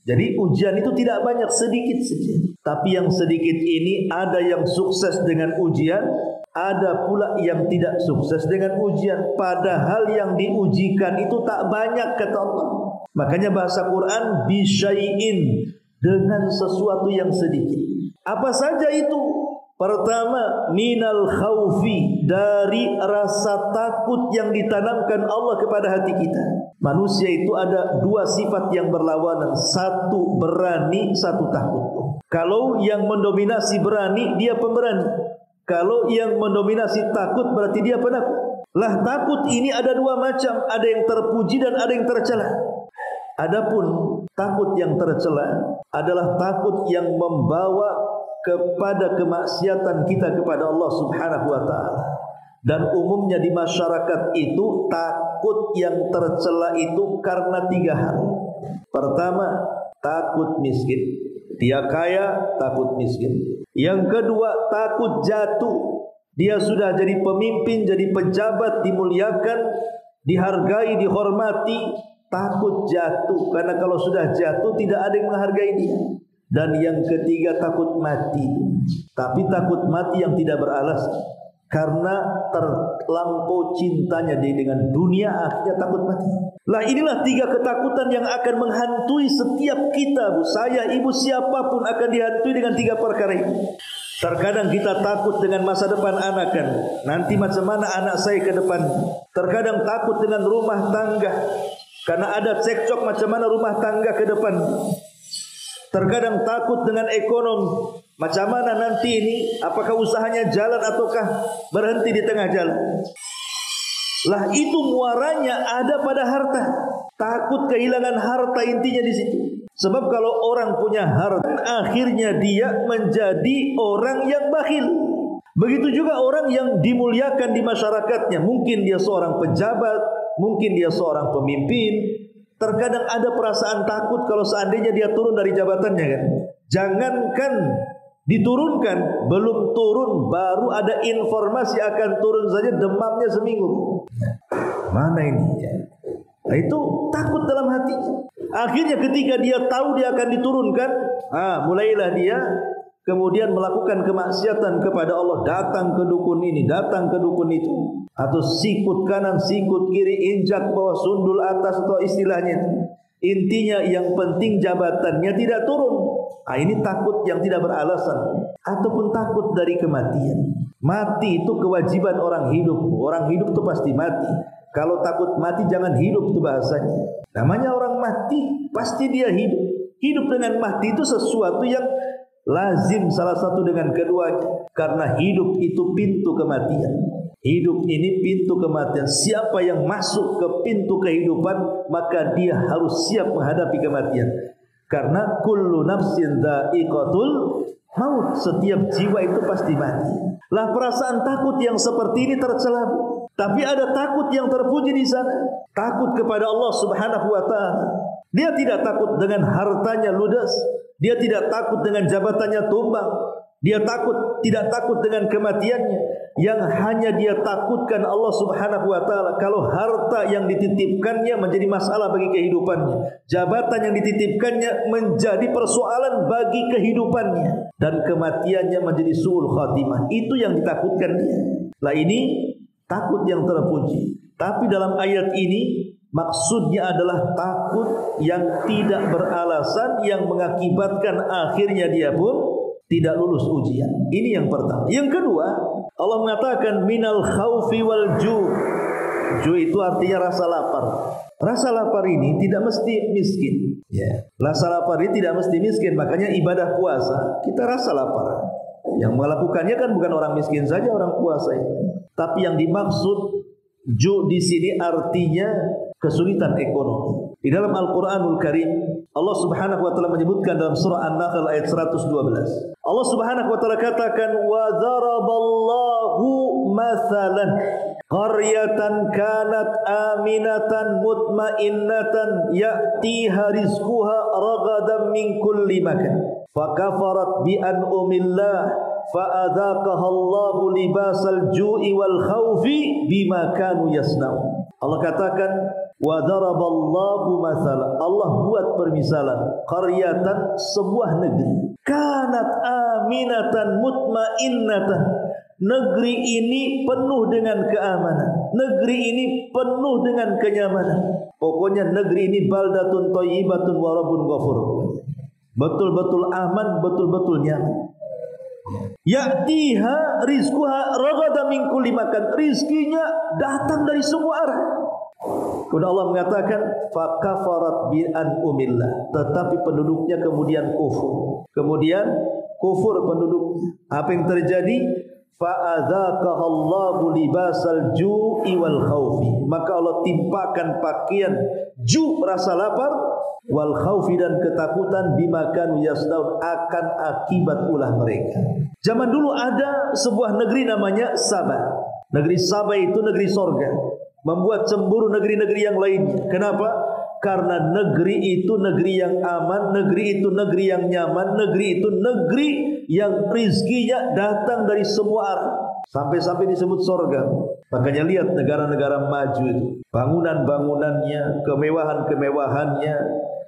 Jadi ujian itu tidak banyak, sedikit saja. Tapi yang sedikit ini ada yang sukses dengan ujian, ada pula yang tidak sukses dengan ujian. Padahal yang diujikan itu tak banyak, kata Allah. Makanya bahasa Quran bisyai'in, dengan sesuatu yang sedikit. Apa saja itu? Pertama, minal khaufi, dari rasa takut yang ditanamkan Allah kepada hati kita. Manusia itu ada dua sifat yang berlawanan. Satu berani, satu takut. Kalau yang mendominasi berani, dia pemberani. Kalau yang mendominasi takut, berarti dia penakut. Lah takut ini ada dua macam. Ada yang terpuji dan ada yang tercela. Adapun takut yang tercela adalah takut yang membawa kepada kemaksiatan kita kepada Allah Subhanahu wa taala. Dan umumnya di masyarakat itu takut yang tercela itu karena tiga hal. Pertama, takut miskin. Dia kaya, takut miskin. Yang kedua, takut jatuh. Dia sudah jadi pemimpin, jadi pejabat, dimuliakan, dihargai, dihormati, takut jatuh. Karena kalau sudah jatuh tidak ada yang menghargai dia. Dan yang ketiga, takut mati. Tapi takut mati yang tidak beralasan, karena terlampau cintanya dia dengan dunia, akhirnya takut mati. Lah inilah tiga ketakutan yang akan menghantui setiap kita, Bu. Saya, ibu, siapapun akan dihantui dengan tiga perkara ini. Terkadang kita takut dengan masa depan anak kan. Nanti macam mana anak saya ke depan. Terkadang takut dengan rumah tangga, karena ada cekcok macam mana rumah tangga ke depan. Terkadang takut dengan ekonomi, macam mana nanti ini, apakah usahanya jalan ataukah berhenti di tengah jalan. Lah itu muaranya ada pada harta. Takut kehilangan harta, intinya di situ. Sebab kalau orang punya harta, akhirnya dia menjadi orang yang bakhil. Begitu juga orang yang dimuliakan di masyarakatnya. Mungkin dia seorang pejabat, mungkin dia seorang pemimpin. Terkadang ada perasaan takut kalau seandainya dia turun dari jabatannya kan. Jangankan diturunkan, belum turun baru ada informasi akan turun saja demamnya seminggu. Mana ini? Nah, itu takut dalam hatinya. Akhirnya ketika dia tahu dia akan diturunkan, mulailah dia kemudian melakukan kemaksiatan kepada Allah, datang ke dukun ini, datang ke dukun itu, atau sikut kanan, sikut kiri, injak bawah, sundul atas, atau istilahnya intinya yang penting jabatannya tidak turun. Ini takut yang tidak beralasan, ataupun takut dari kematian. Mati itu kewajiban orang hidup. Orang hidup itu pasti mati. Kalau takut mati jangan hidup, itu bahasanya. Namanya orang mati pasti dia hidup. Hidup dengan mati itu sesuatu yang lazim salah satu dengan keduanya. Karena hidup itu pintu kematian. Hidup ini pintu kematian. Siapa yang masuk ke pintu kehidupan, maka dia harus siap menghadapi kematian. Karena kullu nafsin dha'iqatul maut. Setiap jiwa itu pasti mati. Lah perasaan takut yang seperti ini tercela. Tapi ada takut yang terpuji di sana. Takut kepada Allah Subhanahu wa taala. Dia tidak takut dengan hartanya ludes. Dia tidak takut dengan jabatannya tumbang. Dia tidak takut dengan kematiannya. Yang hanya dia takutkan Allah Subhanahu wa taala. Kalau harta yang dititipkannya menjadi masalah bagi kehidupannya, jabatan yang dititipkannya menjadi persoalan bagi kehidupannya, dan kematiannya menjadi su'ul khatimah. Itu yang ditakutkan dia. Lah ini takut yang terpuji. Tapi dalam ayat ini maksudnya adalah takut yang tidak beralasan, yang mengakibatkan akhirnya dia pun tidak lulus ujian. Ini yang pertama. Yang kedua, Allah mengatakan minal khaufi wal ju'. Ju' itu artinya rasa lapar. Rasa lapar ini tidak mesti miskin. Rasa lapar ini tidak mesti miskin. Makanya ibadah puasa kita rasa lapar. Yang melakukannya kan bukan orang miskin saja, orang puasa itu. Tapi yang dimaksud ju' di sini artinya kesulitan ekonomi. Di dalam Al-Qur'anul Karim Allah Subhanahu wa taala menyebutkan dalam surah An-Nahl ayat 112. Allah Subhanahu wa taala katakan wa dzaraballahu mathalan qaryatan kanat aminatan mutmainnatan ya'tiha rizquha ragadan min kulli makan fakafarat bi an'amillah fa'adzaqaha Allahu libasal ju'i wal khaufi bima kanu yasna'un. Allah katakan wa daraballahu mathalan, Allah buat permisalan, qaryatan, sebuah negeri, kanat aminatan mutmainnatan, negeri ini penuh dengan keamanan, negeri ini penuh dengan kenyamanan. Pokoknya negeri ini baldatun thayyibatun wa rabbun ghafur. Betul-betul aman, betul-betul nyaman. Ya'tiha rizquha ragadan min kulli makan, rizkinya datang dari semua arah. Kemudian Allah mengatakan fakafarat bi an'amillah, tetapi penduduknya kemudian kufur. Kemudian kufur penduduknya. Apa yang terjadi? Fa'adzaqaha Allahu libasal ju'i wal khaufi. Maka Allah timpakan pakaian ju', rasa lapar, wal khaufi, dan ketakutan, bima kanu yasnaun, akan akibat ulah mereka. Zaman dulu ada sebuah negeri namanya Sabah. Negeri Sabah itu negeri sorga, membuat cemburu negeri-negeri yang lainnya. Kenapa? Karena negeri itu negeri yang aman, negeri itu negeri yang nyaman, negeri itu negeri yang rizkinya datang dari semua arah. Sampai-sampai disebut sorga. Makanya lihat negara-negara maju itu, bangunan-bangunannya, kemewahan-kemewahannya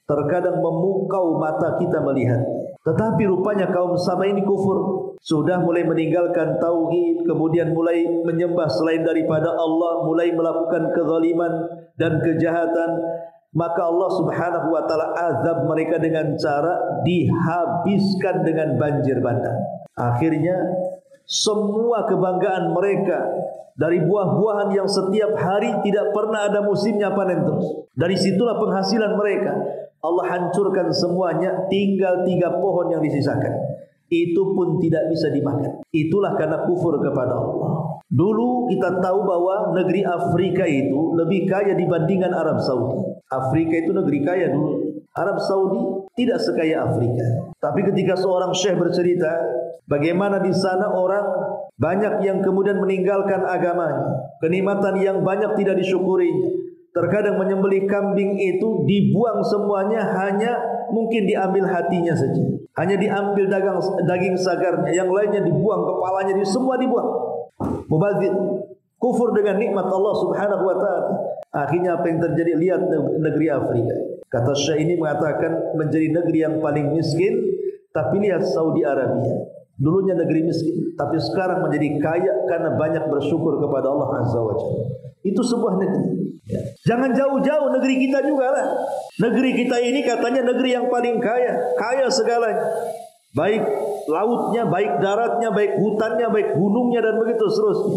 terkadang memukau mata kita melihat. Tetapi rupanya kaum Sabah ini kufur. Sudah mulai meninggalkan tauhid, kemudian mulai menyembah selain daripada Allah, mulai melakukan kezaliman dan kejahatan. Maka Allah Subhanahu wa taala azab mereka dengan cara dihabiskan dengan banjir bandang. Akhirnya semua kebanggaan mereka dari buah-buahan yang setiap hari tidak pernah ada musimnya panen terus, dari situlah penghasilan mereka, Allah hancurkan semuanya, tinggal 3 pohon yang disisakan. Itu pun tidak bisa dimakan. Itulah karena kufur kepada Allah. Dulu kita tahu bahwa negeri Afrika itu lebih kaya dibandingkan Arab Saudi. Afrika itu negeri kaya dulu. Arab Saudi tidak sekaya Afrika. Tapi ketika seorang syekh bercerita bagaimana di sana orang banyak yang kemudian meninggalkan agamanya, kenikmatan yang banyak tidak disyukurinya. Terkadang menyembelih kambing itu dibuang semuanya, hanya mungkin diambil hatinya saja, hanya diambil daging sagarnya, yang lainnya dibuang, kepalanya semua dibuang. Mubazir, kufur dengan nikmat Allah Subhanahu wa taala. Akhirnya apa yang terjadi? Lihat negeri Afrika. Kata Syekh ini mengatakan menjadi negeri yang paling miskin Tapi lihat Saudi Arabia, dulunya negeri miskin, tapi sekarang menjadi kaya karena banyak bersyukur kepada Allah Azza wa Jalla. Itu sebuah negeri. Ya. Jangan jauh-jauh, negeri kita juga lah. Negeri kita ini katanya negeri yang paling kaya, kaya segalanya. Baik lautnya, baik daratnya, baik hutannya, baik gunungnya, dan begitu seterusnya.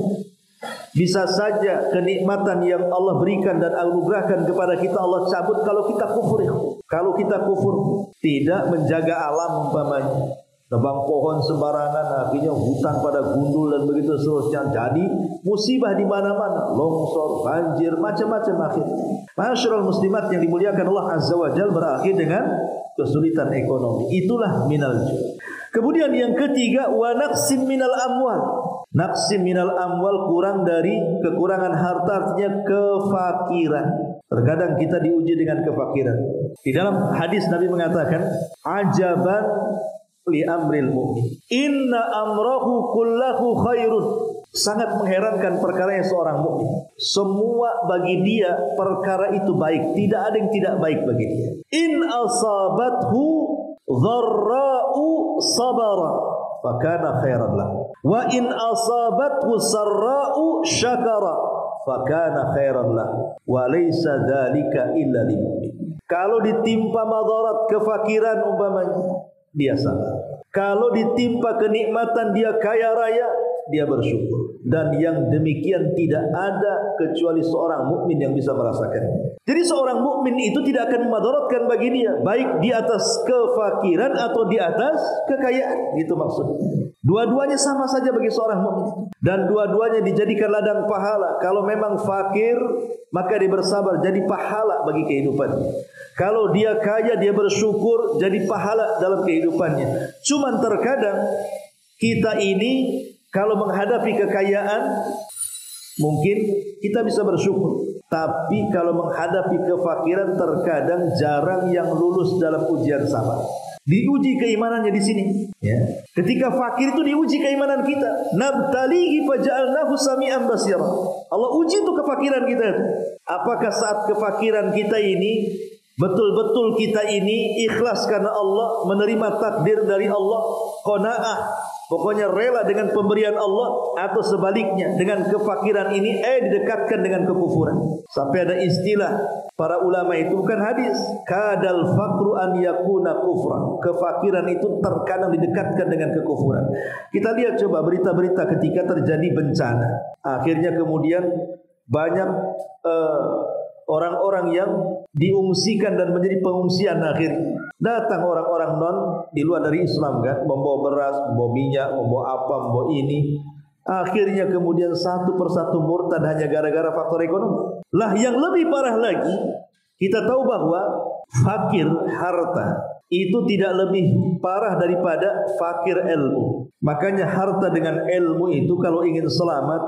Bisa saja kenikmatan yang Allah berikan dan anugerahkan kepada kita Allah cabut kalau kita kufur. Kalau kita kufur, tidak menjaga alam umpamanya, nebang pohon sembarangan, akhirnya hutan pada gundul dan begitu seterusnya. Jadi musibah di mana-mana, longsor, banjir, macam-macam akhirnya. Masyarul muslimat yang dimuliakan Allah Azza wa Jalla, berakhir dengan kesulitan ekonomi. Itulah minal ju'. Kemudian yang ketiga, wa naqsim minal amwal. Naqsim minal amwal, kurang dari kekurangan harta, artinya kefakiran. Terkadang kita diuji dengan kefakiran. Di dalam hadis Nabi mengatakan, ajaban li amril mu'min, inna amrahu kullahu khairun. Sangat mengherankan perkaranya seorang mukmin. Semua bagi dia perkara itu baik, tidak ada yang tidak baik bagi dia. In asabathu dharra'u sabara fakana khairan lahu, wa in asabathu sarra'u syakara fakana khairan lahu, wa laysa dzalika illa lil mu'min. Kalau ditimpa madarat kefakiran umpamanya, dia sabar. Kalau ditimpa kenikmatan, dia kaya raya, dia bersyukur. Dan yang demikian tidak ada kecuali seorang mukmin yang bisa merasakannya. Jadi seorang mukmin itu tidak akan memadaratkan bagi dia, baik di atas kefakiran atau di atas kekayaan. Itu maksudnya. Dua-duanya sama saja bagi seorang mukmin. Dan dua-duanya dijadikan ladang pahala. Kalau memang fakir, maka dia bersabar, jadi pahala bagi kehidupannya. Kalau dia kaya, dia bersyukur, jadi pahala dalam kehidupannya. Cuman terkadang kita ini kalau menghadapi kekayaan, mungkin kita bisa bersyukur. Tapi kalau menghadapi kefakiran, terkadang jarang yang lulus dalam ujian sabar. Diuji keimanannya di sini. Ya. Ketika fakir itu diuji keimanan kita. Nabtalihi faja'alnahu sami'an basira. Allah uji itu kefakiran kita itu. Apakah saat kefakiran kita ini betul-betul kita ini ikhlas karena Allah, menerima takdir dari Allah, qanaah, pokoknya rela dengan pemberian Allah, atau sebaliknya dengan kefakiran ini didekatkan dengan kekufuran. Sampai ada istilah para ulama itu, bukan hadis, kadal faqru an yakuna kufra. Kefakiran itu terkadang didekatkan dengan kekufuran. Kita lihat coba berita-berita ketika terjadi bencana, akhirnya kemudian banyak orang-orang yang diungsikan dan menjadi pengungsian. Akhirnya datang orang-orang non di luar dari Islam kan, membawa beras, membawa minyak, membawa apa, membawa ini. Akhirnya kemudian satu persatu murtad hanya gara-gara faktor ekonomi. Lah yang lebih parah lagi, kita tahu bahwa fakir harta itu tidak lebih parah daripada fakir ilmu. Makanya harta dengan ilmu itu kalau ingin selamat,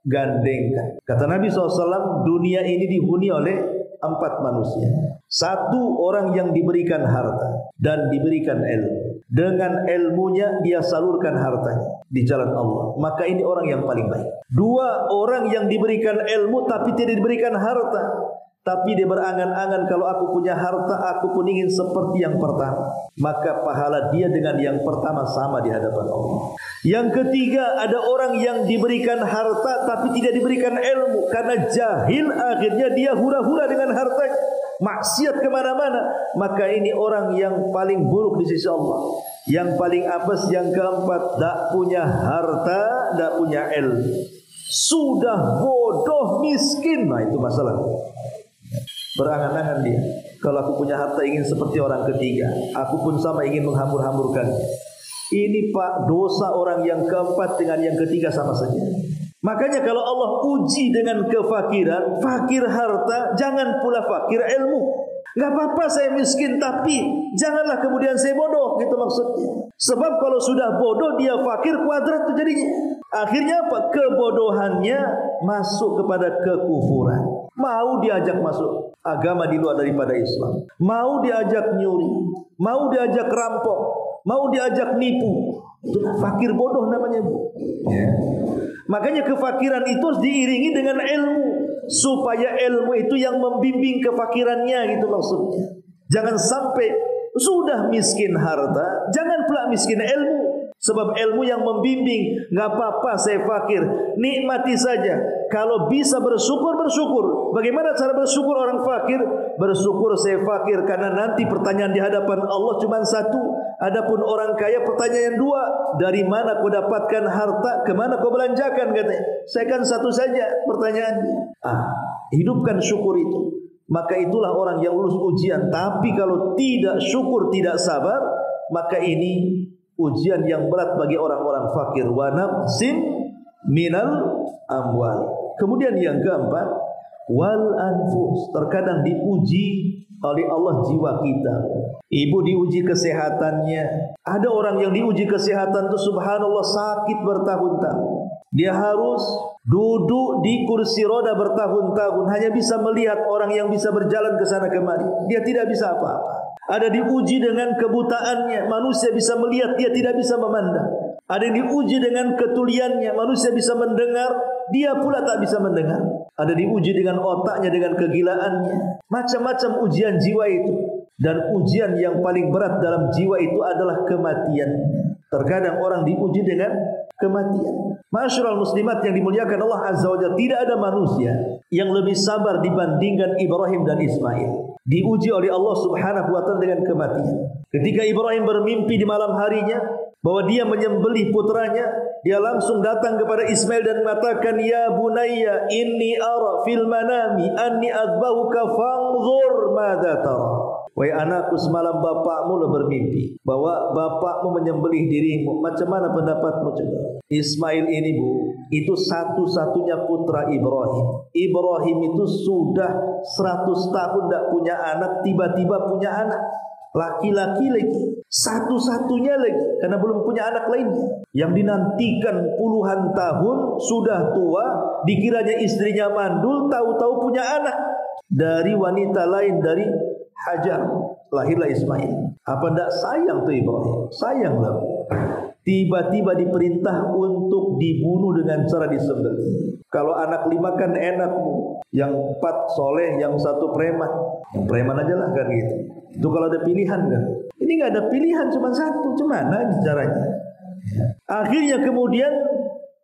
gandengkan. Kata Nabi SAW, dunia ini dihuni oleh 4 manusia. Satu, orang yang diberikan harta dan diberikan ilmu. Dengan ilmunya dia salurkan hartanya di jalan Allah, maka ini orang yang paling baik. 2, orang yang diberikan ilmu tapi tidak diberikan harta, tapi dia berangan-angan, kalau aku punya harta, aku pun ingin seperti yang pertama, maka pahala dia dengan yang pertama sama di hadapan Allah. Yang ketiga, ada orang yang diberikan harta tapi tidak diberikan ilmu. Karena jahil, akhirnya dia hura-hura dengan hartanya, maksiat kemana-mana. Maka ini orang yang paling buruk di sisi Allah. Yang paling apes, yang keempat, tak punya harta, tak punya ilmu, sudah bodoh miskin. Nah itu masalah. Berangan-angan dia, kalau aku punya harta ingin seperti orang ketiga, aku pun sama ingin menghambur-hamburkan. Ini Pak, dosa orang yang keempat dengan yang ketiga sama saja. Makanya kalau Allah uji dengan kefakiran, fakir harta, jangan pula fakir ilmu. Gak apa-apa saya miskin, tapi janganlah kemudian saya bodoh, gitu maksudnya. Sebab kalau sudah bodoh, dia fakir kuadrat itu jadinya. Akhirnya apa? Kebodohannya masuk kepada kekufuran. Mau diajak masuk agama di luar daripada Islam, mau diajak nyuri, mau diajak rampok, mau diajak nipu. Itu fakir bodoh namanya, Bu. Ya. Makanya kefakiran itu harus diiringi dengan ilmu, supaya ilmu itu yang membimbing kefakirannya, gitu maksudnya. Jangan sampai sudah miskin harta, jangan pula Jangan miskin ilmu. Sebab ilmu yang membimbing. Gak apa-apa saya fakir, nikmati saja. Kalau bisa bersyukur, bersyukur. Bagaimana cara bersyukur orang fakir? Bersyukur saya fakir karena nanti pertanyaan di hadapan Allah cuma satu. Adapun orang kaya pertanyaan dua. Dari mana kau dapatkan harta? Kemana kau belanjakan? Katanya. Saya kan satu saja pertanyaannya. Hidupkan syukur itu. Maka itulah orang yang lulus ujian. Tapi kalau tidak syukur, tidak sabar, maka ini ujian yang berat bagi orang-orang fakir. Wa naqsim minal amwal. Kemudian yang keempat, wal anfus. Terkadang diuji oleh Allah jiwa kita. Ibu diuji kesehatannya. Ada orang yang diuji kesehatan itu subhanallah sakit bertahun-tahun. Dia harus duduk di kursi roda bertahun-tahun, hanya bisa melihat orang yang bisa berjalan ke sana kemari. Dia tidak bisa apa-apa. Ada diuji dengan kebutaannya, manusia bisa melihat, dia tidak bisa memandang. Ada yang diuji dengan ketuliannya, manusia bisa mendengar, dia pula tak bisa mendengar. Ada diuji dengan otaknya, dengan kegilaannya. Macam-macam ujian jiwa itu. Dan ujian yang paling berat dalam jiwa itu adalah kematian. Terkadang orang diuji dengan kematian. Ma'asyiral muslimat yang dimuliakan Allah Azza wa Jalla, tidak ada manusia yang lebih sabar dibandingkan Ibrahim dan Ismail. Diuji oleh Allah Subhanahu wa taala dengan kematian. Ketika Ibrahim bermimpi di malam harinya bahwa dia menyembelih putranya, dia langsung datang kepada Ismail dan mengatakan, "Ya bunayya, inni ara fil manami anni adbahuka fanzur madza tara." Wahai anakku, semalam bapakmu bermimpi bahwa bapakmu menyembelih dirimu. Macam mana pendapatmu coba? Ismail ini bu, itu satu-satunya putra Ibrahim. Ibrahim itu sudah 100 tahun tidak punya anak, tiba-tiba punya anak. Laki-laki lagi, satu-satunya lagi, karena belum punya anak lainnya. Yang dinantikan puluhan tahun, sudah tua, dikiranya istrinya mandul, tahu-tahu punya anak dari wanita lain, dari Hajar. Lahirlah Ismail. Apa tidak sayang tuh Ibrahim? Sayanglah. Tiba-tiba diperintah untuk dibunuh dengan cara disembelih. Kalau anak 5 kan enak bu. Yang 4 soleh, yang 1 preman. Yang preman aja lah kan gitu. Itu kalau ada pilihan kan. Ini nggak ada pilihan, cuma 1. Gimana caranya? Akhirnya kemudian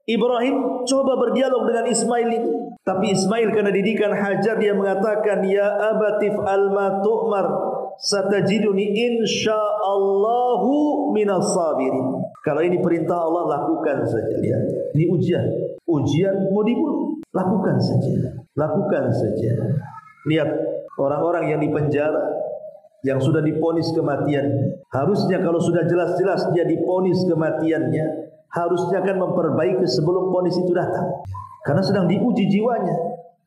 Ibrahim coba berdialog dengan Ismail itu. Tapi Ismail karena didikan Hajar, dia mengatakan, "Ya abatif al-ma tu'mar, satajiduni insyaallahu minas sabirin." Kalau ini perintah Allah, lakukan saja. Lihat, ini ujian. Ujian mau dibunuh, lakukan saja. Lakukan saja. Lihat orang-orang yang di penjara, yang sudah diponis kematian. Harusnya kalau sudah jelas-jelas dia diponis kematiannya, harusnya akan memperbaiki sebelum ponis itu datang. Karena sedang diuji jiwanya.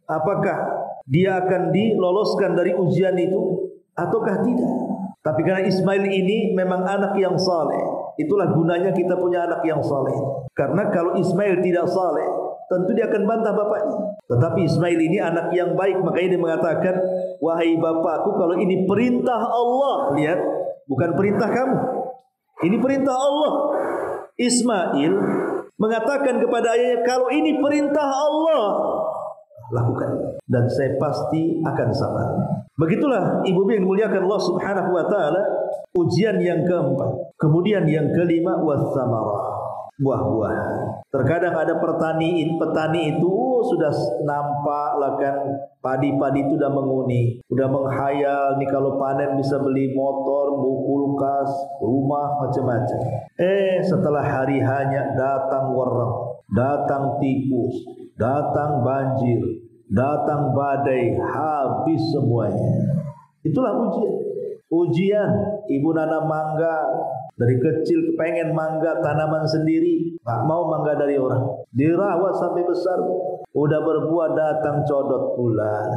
Apakah dia akan diloloskan dari ujian itu ataukah tidak? Tapi karena Ismail ini memang anak yang saleh, itulah gunanya kita punya anak yang saleh. Karena kalau Ismail tidak saleh, tentu dia akan bantah bapaknya. Tetapi Ismail ini anak yang baik, makanya dia mengatakan, "Wahai bapakku, kalau ini perintah Allah." Lihat, bukan perintah kamu. Ini perintah Allah. Ismail mengatakan kepada ayahnya, "Kalau ini perintah Allah, lakukan, dan saya pasti akan sabar." Begitulah ibu yang dimuliakan Allah Subhanahu wa taala, ujian yang keempat. Kemudian yang kelima, was-samarah, buah-buahan. Terkadang ada petani itu sudah nampak lah kan, padi-padi itu sudah menguning, sudah menghayal nih kalau panen bisa beli motor, kulkas, rumah, macam-macam. Setelah hari hanya datang warang, datang tikus, datang banjir, datang badai, habis semuanya. Itulah ujian. Ibu nanam mangga, dari kecil kepengen mangga tanaman sendiri, nggak mau mangga dari orang, dirawat sampai besar, udah berbuah datang codot pula.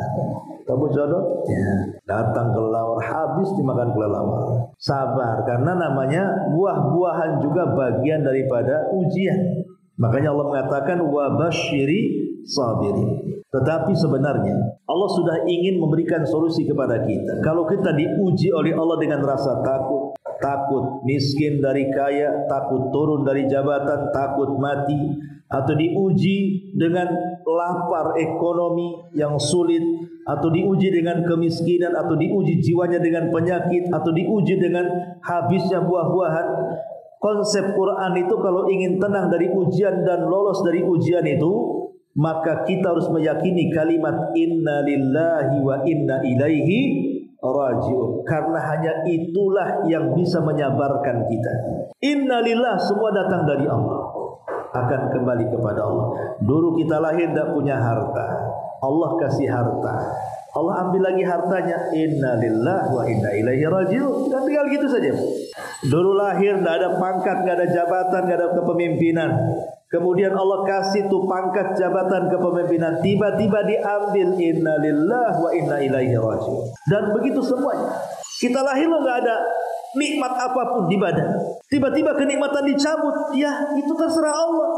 Kamu codot? Ya. Datang kelelawar, habis dimakan kelelawar. Sabar, karena namanya buah-buahan juga bagian daripada ujian. Makanya Allah mengatakan wabasyiri sabirin. Tetapi sebenarnya Allah sudah ingin memberikan solusi kepada kita. Kalau kita diuji oleh Allah dengan rasa takut, takut miskin dari kaya, takut turun dari jabatan, takut mati, atau diuji dengan lapar ekonomi yang sulit, atau diuji dengan kemiskinan, atau diuji jiwanya dengan penyakit, atau diuji dengan habisnya buah-buahan, konsep Quran itu kalau ingin tenang dari ujian dan lolos dari ujian itu, maka kita harus meyakini kalimat inna lillahi wa inna ilaihi raji'un, karena hanya itulah yang bisa menyabarkan kita. Inna lillah, semua datang dari Allah, akan kembali kepada Allah. Dulu kita lahir tidak punya harta, Allah kasih harta, Allah ambil lagi hartanya. Inna lillahi wa inna ilaihi raji'un. Dan tinggal gitu saja. Dulu lahir tidak ada pangkat, tidak ada jabatan, tidak ada kepemimpinan. Kemudian Allah kasih tuh pangkat, jabatan, kepemimpinan, tiba-tiba diambil. Inna lillahi wa inna ilaihi raji'un. Dan begitu semuanya. Kita lahir loh, nggak ada nikmat apapun di badan. Tiba-tiba kenikmatan dicabut, ya itu terserah Allah.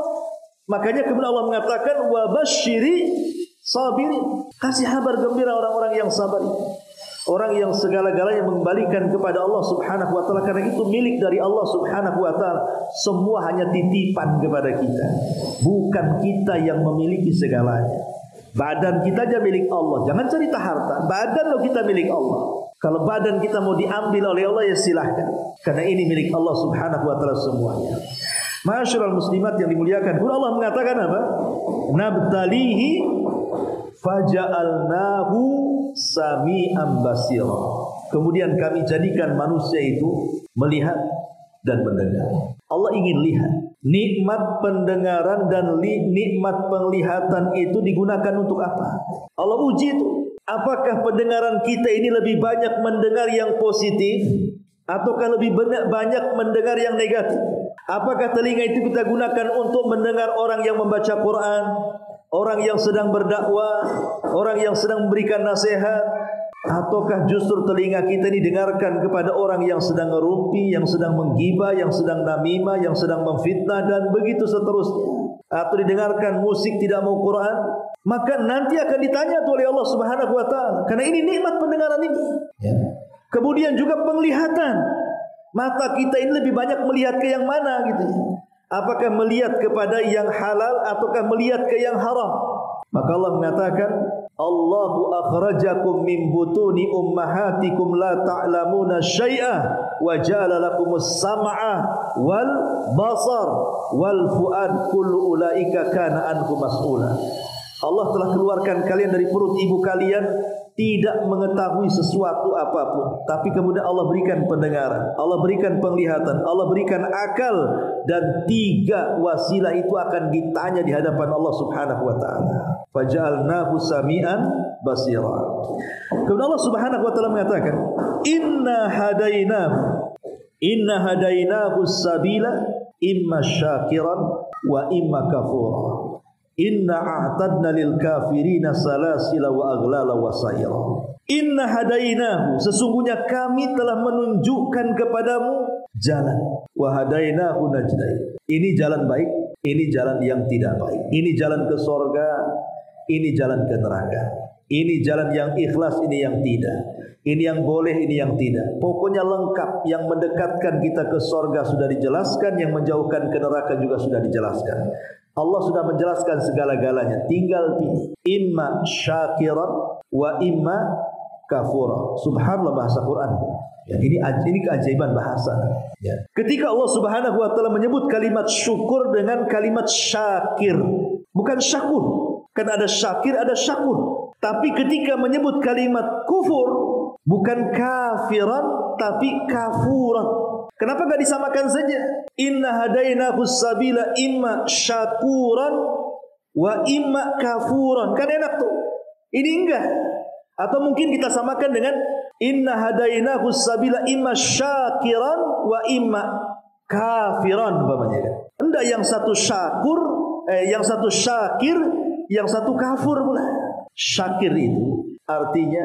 Makanya kemudian Allah mengatakan wa basyiri sabirin, kasih kabar gembira orang-orang yang sabar, orang yang segala-galanya mengembalikan kepada Allah Subhanahu wa taala, karena itu milik dari Allah Subhanahu wa taala. Semua hanya titipan kepada kita, bukan kita yang memiliki segalanya. Badan kita aja milik Allah, jangan cerita harta. Badan lo kita milik Allah. Kalau badan kita mau diambil oleh Allah, ya silahkan, karena ini milik Allah Subhanahu wa taala semuanya. Ma'asyiral muslimat yang dimuliakan, Allah mengatakan apa? Nabtalihi faja'alnahu sami'an basira. Kemudian kami jadikan manusia itu melihat dan mendengar. Allah ingin lihat. Nikmat pendengaran dan nikmat penglihatan itu digunakan untuk apa? Allah uji itu. Apakah pendengaran kita ini lebih banyak mendengar yang positif, ataukah lebih banyak mendengar yang negatif? Apakah telinga itu kita gunakan untuk mendengar orang yang membaca Quran, orang yang sedang berdakwah, orang yang sedang memberikan nasihat, ataukah justru telinga kita ini dengarkan kepada orang yang sedang ngerumpi, yang sedang menggibah, yang sedang namimah, yang sedang memfitnah, dan begitu seterusnya? Atau didengarkan musik tidak mau Quran? Maka nanti akan ditanya oleh Allah Subhanahu wa taala, karena ini nikmat pendengaran ini. Ya. Kemudian juga penglihatan. Mata kita ini lebih banyak melihat ke yang mana gitu. Apakah melihat kepada yang halal ataukah melihat ke yang haram? Maka Allah mengatakan, Allahu akhrajakum min butuni ummahatikum la ta'lamuna syai'a wa ja'ala lakumus sam'a wal basar wal fuad kullu ulaika kana anhu mas'ula. Allah telah keluarkan kalian dari perut ibu kalian tidak mengetahui sesuatu apapun, tapi kemudian Allah berikan pendengaran, Allah berikan penglihatan, Allah berikan akal, dan tiga wasilah itu akan ditanya di hadapan Allah Subhanahu wa taala. Faja'alnahu sami'an basira. Kemudian Allah Subhanahu wa taala mengatakan, Inna hadainahu sabila imma syakiran wa imma kafura. Inna a'tadna lil kafirina salasila wa aghlala wa sa'ira. Inna hadainahu, sesungguhnya kami telah menunjukkan kepadamu jalan. Wa hadainahu najdain. Ini jalan baik, ini jalan yang tidak baik. Ini jalan ke surga, ini jalan ke neraka. Ini jalan yang ikhlas, ini yang tidak. Ini yang boleh, ini yang tidak. Pokoknya lengkap. Yang mendekatkan kita ke surga sudah dijelaskan, yang menjauhkan ke neraka juga sudah dijelaskan. Allah sudah menjelaskan segala-galanya, tinggal pilih. Imma syakiran wa imma kafura. Subhanallah bahasa Quran. Ya, ini keajaiban bahasa. Ya. Ketika Allah Subhanahu wa taala menyebut kalimat syukur dengan kalimat syakir, bukan syakur. Kan ada syakir, ada syakur. Tapi ketika menyebut kalimat kufur, bukan kafiran tapi kafuran. Kenapa enggak disamakan saja? Inna hadainahu sabila imma syakuran wa imma kafuran. Kan enak tuh. Ini enggak. Atau mungkin kita samakan dengan inna hadainahu sabila imma syakiran wa imma kafiran umpamanya. Enggak, yang satu syakur, yang satu syakir, yang satu kafur pula. Syakir itu artinya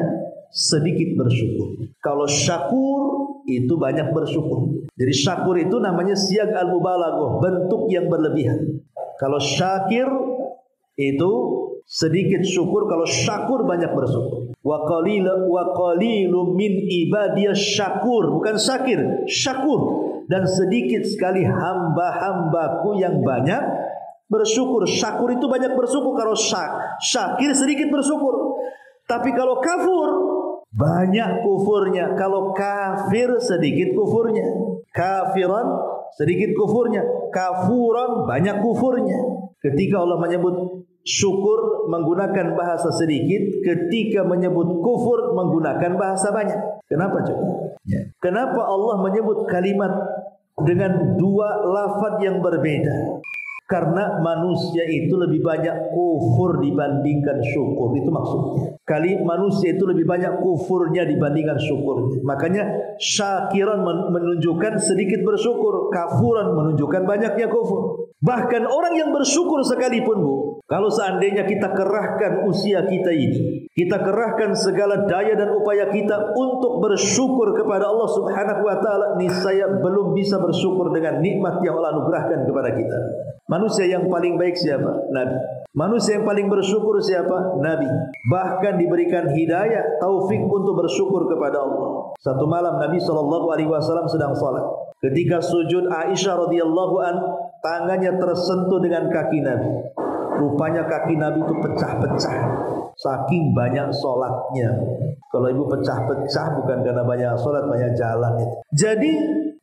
sedikit bersyukur. Kalau syakur itu banyak bersyukur. Jadi syakur itu namanya siag al-mubalaghah, bentuk yang berlebihan. Kalau syakir itu sedikit syukur, kalau syakur banyak bersyukur. Wa qalilum min ibadiyas syakur, bukan syakir, syakur. Dan sedikit sekali hamba-hambaku yang banyak bersyukur. Syakur itu banyak bersyukur. Kalau syakir sedikit bersyukur. Tapi kalau kafur banyak kufurnya. Kalau kafir sedikit kufurnya. Kafiran sedikit kufurnya. Kafuran, banyak kufurnya. Ketika Allah menyebut syukur menggunakan bahasa sedikit, ketika menyebut kufur menggunakan bahasa banyak. Kenapa coba? Kenapa Allah menyebut kalimat dengan dua lafaz yang berbeda? Karena manusia itu lebih banyak kufur dibandingkan syukur. Itu maksudnya. Manusia itu lebih banyak kufurnya dibandingkan syukurnya. Makanya syakiran menunjukkan sedikit bersyukur, kafuran menunjukkan banyaknya kufur. Bahkan orang yang bersyukur sekalipun, Bu, kalau seandainya kita kerahkan usia kita ini, kita kerahkan segala daya dan upaya kita untuk bersyukur kepada Allah Subhanahu wa taala, niscaya belum bisa bersyukur dengan nikmat yang Allah anugerahkan kepada kita. Manusia yang paling baik siapa? Nabi. Manusia yang paling bersyukur siapa? Nabi. Bahkan diberikan hidayah, taufik untuk bersyukur kepada Allah. Satu malam Nabi SAW sedang salat. Ketika sujud, Aisyah radhiyallahu an, tangannya tersentuh dengan kaki Nabi. Rupanya kaki Nabi itu pecah-pecah, saking banyak salatnya. Kalau ibu pecah-pecah bukan karena banyak salat, banyak jalan itu. Jadi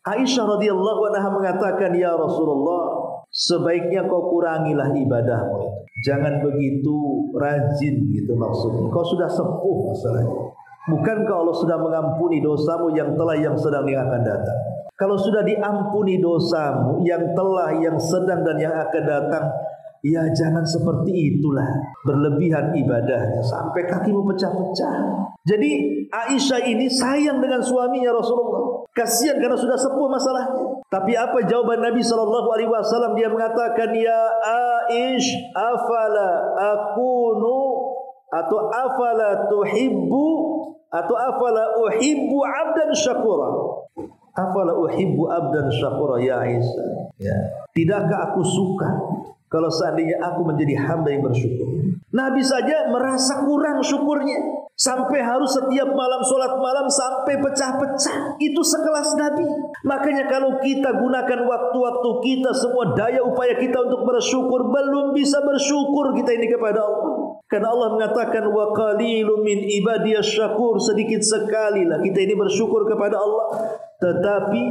Aisyah radhiyallahu anha mengatakan, ya Rasulullah, sebaiknya kau kurangilah ibadahmu itu. Jangan begitu rajin gitu maksudnya. Kau sudah sepuh masalahnya. Bukankah Allah sudah mengampuni dosamu yang telah, yang sedang, yang akan datang? Kalau sudah diampuni dosamu yang telah, yang sedang, dan yang akan datang, ya jangan seperti itulah berlebihan ibadahnya sampai kakimu pecah-pecah. Jadi Aisyah ini sayang dengan suaminya Rasulullah. Kasihan karena sudah sepuh masalahnya. Tapi apa jawaban Nabi SAW? Dia mengatakan, ya Aish, afala akunu, atau afala tuhibbu, atau afala uhibbu abdan syakura. Afala uhibbu abdan syakura ya Aisyah. Ya. Tidakkah aku suka kalau seandainya aku menjadi hamba yang bersyukur? Nabi saja merasa kurang syukurnya, sampai harus setiap malam sholat malam sampai pecah-pecah. Itu sekelas Nabi. Makanya kalau kita gunakan waktu-waktu kita, semua daya upaya kita untuk bersyukur, belum bisa bersyukur kita ini kepada Allah. Karena Allah mengatakan, wa qalilun min ibadiyas syakur, sedikit sekali lah kita ini bersyukur kepada Allah. Tetapi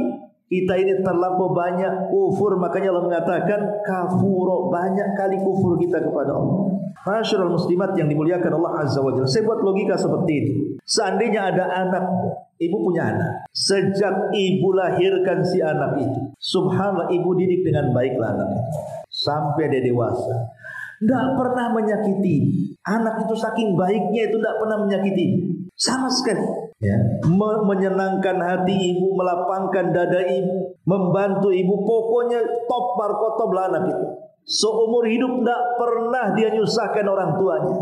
kita ini terlampau banyak kufur. Makanya Allah mengatakan kafur, banyak kali kufur kita kepada Allah. Masyarul muslimat yang dimuliakan Allah Azza wa Jalla. Saya buat logika seperti ini. Seandainya ada anak, ibu punya anak. Sejak ibu lahirkan si anak itu, subhanallah, ibu didik dengan baiklah anak itu sampai dia dewasa. Tidak pernah menyakiti. Anak itu saking baiknya itu tidak pernah menyakiti sama sekali. Ya, menyenangkan hati ibu, melapangkan dada ibu, membantu ibu. Pokoknya top barkotop lah anak itu. Seumur hidup tidak pernah dia nyusahkan orang tuanya.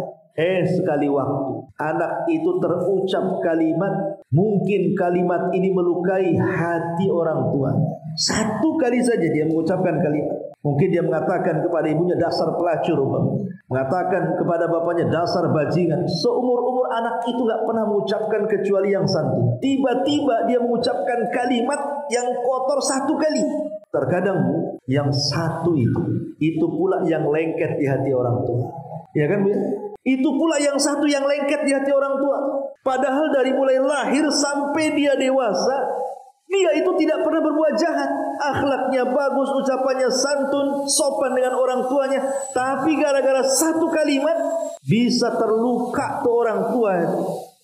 Sekali waktu anak itu terucap kalimat, mungkin kalimat ini melukai hati orang tuanya. Satu kali saja dia mengucapkan kalimat. Mungkin dia mengatakan kepada ibunya dasar pelacur, mengatakan kepada bapaknya dasar bajingan. Seumur-umur anak itu gak pernah mengucapkan kecuali yang santun. Tiba-tiba dia mengucapkan kalimat yang kotor satu kali. Terkadang yang satu itu pula yang lengket di hati orang tua. Ya kan Bu? Itu pula yang satu yang lengket di hati orang tua. Padahal dari mulai lahir sampai dia dewasa, dia itu tidak pernah berbuat jahat. Akhlaknya bagus, ucapannya santun, sopan dengan orang tuanya. Tapi gara-gara satu kalimat bisa terluka tuh orang tua.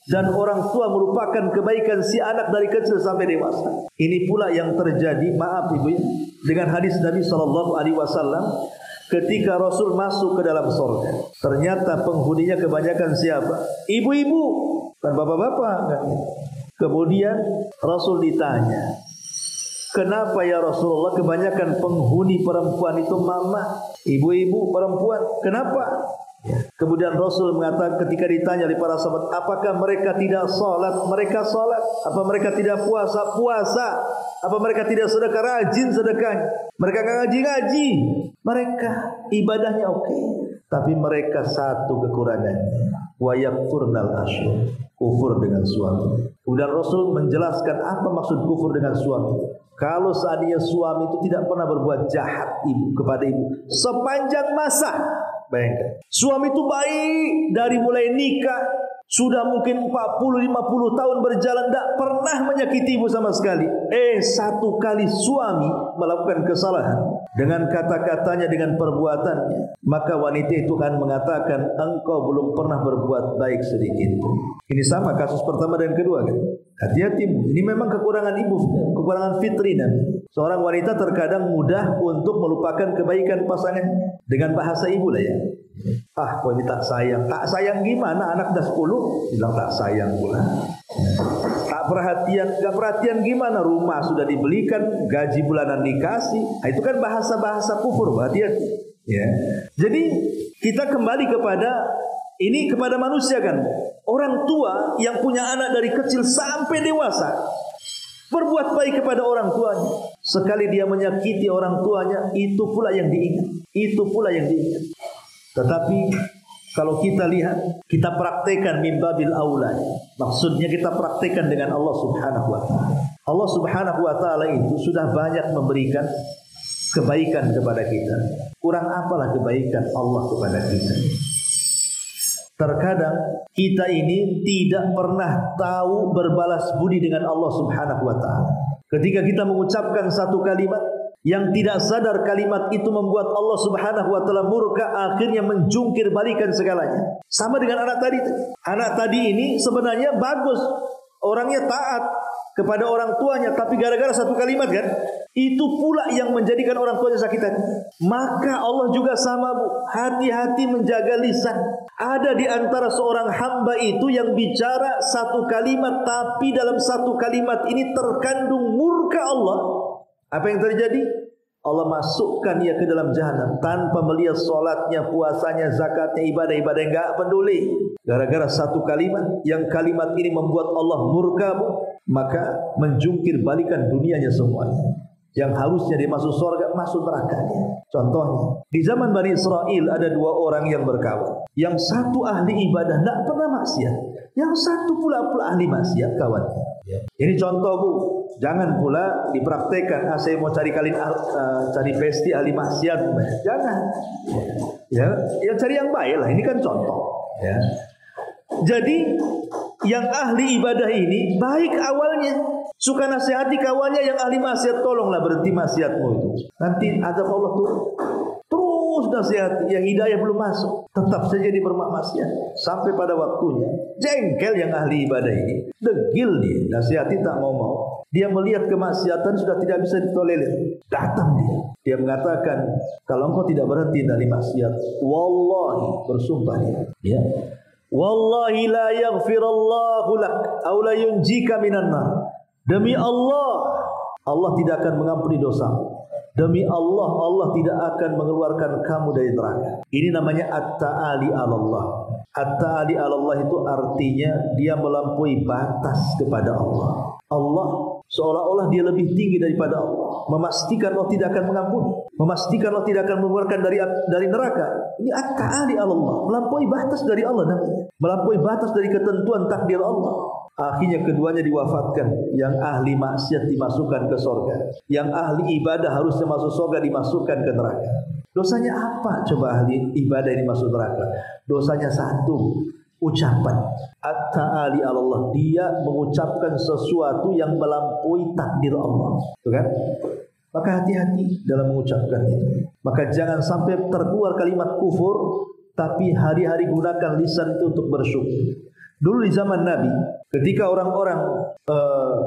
Dan orang tua merupakan kebaikan si anak dari kecil sampai dewasa. Ini pula yang terjadi, maaf ibu ya, dengan hadis Nabi SAW ketika Rasul masuk ke dalam surga. Ternyata penghuninya kebanyakan siapa? Ibu-ibu, bukan bapak-bapak. Kemudian Rasul ditanya, kenapa ya Rasulullah kebanyakan penghuni perempuan itu mama, ibu-ibu perempuan? Kenapa? Ya. Kemudian Rasul mengatakan ketika ditanya oleh para sahabat, apakah mereka tidak sholat? Mereka sholat. Apa mereka tidak puasa? Puasa. Apa mereka tidak sedekah? Rajin sedekahnya. Mereka nggak ngaji-ngaji. Mereka ibadahnya oke. Tapi mereka satu kekurangannya, wa yakfurnal asyur, kufur dengan suami. Kemudian Rasul menjelaskan apa maksud kufur dengan suami. Kalau seandainya suami itu tidak pernah berbuat jahat kepada ibu sepanjang masa. Bayangkan, suami itu baik dari mulai nikah Sudah mungkin 40-50 tahun berjalan, tidak pernah menyakiti ibu sama sekali. Satu kali suami melakukan kesalahan dengan kata-katanya, dengan perbuatannya, maka wanita itu akan mengatakan, engkau belum pernah berbuat baik sedikit. Ini sama kasus pertama dan kedua kan. Hati-hati, ini memang kekurangan ibu, kekurangan fitri. Seorang wanita terkadang mudah untuk melupakan kebaikan pasangannya dengan bahasa ibu lah ya. Kau ini tak sayang. Tak sayang gimana? Anak dah 10 bilang tak sayang pula. Tak perhatian, gak perhatian gimana? Rumah sudah dibelikan, gaji bulanan dikasih. Itu kan bahasa-bahasa kufur. Hati-hati ya. Jadi kita kembali kepada manusia kan. Orang tua yang punya anak dari kecil sampai dewasa berbuat baik kepada orang tuanya. Sekali dia menyakiti orang tuanya, itu pula yang diingat. Tetapi kalau kita lihat, kita praktekkan min babil aula. Maksudnya kita praktekkan dengan Allah Subhanahu wa taala. Allah Subhanahu wa taala itu sudah banyak memberikan kebaikan kepada kita. Kurang apalah kebaikan Allah kepada kita. Terkadang kita ini tidak pernah tahu berbalas budi dengan Allah Subhanahu wa taala. Ketika kita mengucapkan satu kalimat yang tidak sadar kalimat itu membuat Allah Subhanahu wa taala murka, akhirnya menjungkir balikan segalanya. Sama dengan anak tadi. Anak tadi ini sebenarnya bagus, orangnya taat kepada orang tuanya, tapi gara-gara satu kalimat kan, itu pula yang menjadikan orang tuanya sakit hati. Maka Allah juga sama, Bu. Hati-hati menjaga lisan. Ada di antara seorang hamba itu yang bicara satu kalimat, tapi dalam satu kalimat ini terkandung murka Allah. Apa yang terjadi? Allah masukkan ia ke dalam jahanam tanpa melihat solatnya, puasanya, zakatnya, ibadah-ibadah, enggak peduli. Gara-gara satu kalimat, yang kalimat ini membuat Allah murka, maka menjungkir balikan dunianya semuanya. Yang harusnya dia masuk surga, masuk nerakanya. Contohnya, di zaman Bani Israel ada dua orang yang berkawan. Yang satu ahli ibadah, tidak pernah maksiat. Yang satu pula ahli maksiat kawannya. Ini contoh, Bu. Jangan pula dipraktekkan. Saya mau cari cari pesti ahli maksiat. Jangan. Ya cari yang baik lah. Ini kan contoh. Ya. Jadi yang ahli ibadah ini baik awalnya, suka nasihati kawannya yang ahli maksiat, tolonglah berhenti maksiatmu itu. Nanti azab Allah terus nasihati, yang hidayah belum masuk, tetap saja dia bermaksiat. Sampai pada waktunya jengkel yang ahli ibadah ini, degil dia, nasihati tak mau. Dia melihat kemaksiatan sudah tidak bisa ditolerir. Datang dia mengatakan, kalau engkau tidak berhenti dari maksiat, wallahi, bersumpah dia, ya, wallahi la yaghfirallahu lak aw la yunjika minan nar. Demi Allah, Allah tidak akan mengampuni dosamu. Demi Allah, Allah tidak akan mengeluarkan kamu dari neraka. Ini namanya at-ta'ali 'alallah. At-ta'ali 'alallah itu artinya dia melampaui batas kepada Allah. Allah seolah-olah dia lebih tinggi daripada Allah. Memastikan Allah tidak akan mengampuni, memastikan Allah tidak akan mengeluarkan dari neraka. Ini at-ta'ali 'alallah, melampaui batas dari Allah namanya. Melampaui batas dari ketentuan takdir Allah. Akhirnya keduanya diwafatkan. Yang ahli maksiat dimasukkan ke surga, yang ahli ibadah harusnya masuk surga dimasukkan ke neraka. Dosanya apa coba ahli ibadah ini masuk neraka? Dosanya satu, ucapan at-ta'ali 'alallah. Dia mengucapkan sesuatu yang melampaui takdir Allah, itu kan? Maka hati-hati dalam mengucapkan itu. Maka jangan sampai terkeluar kalimat kufur, tapi hari-hari gunakan lisan itu untuk bersyukur. Dulu di zaman Nabi, ketika orang-orang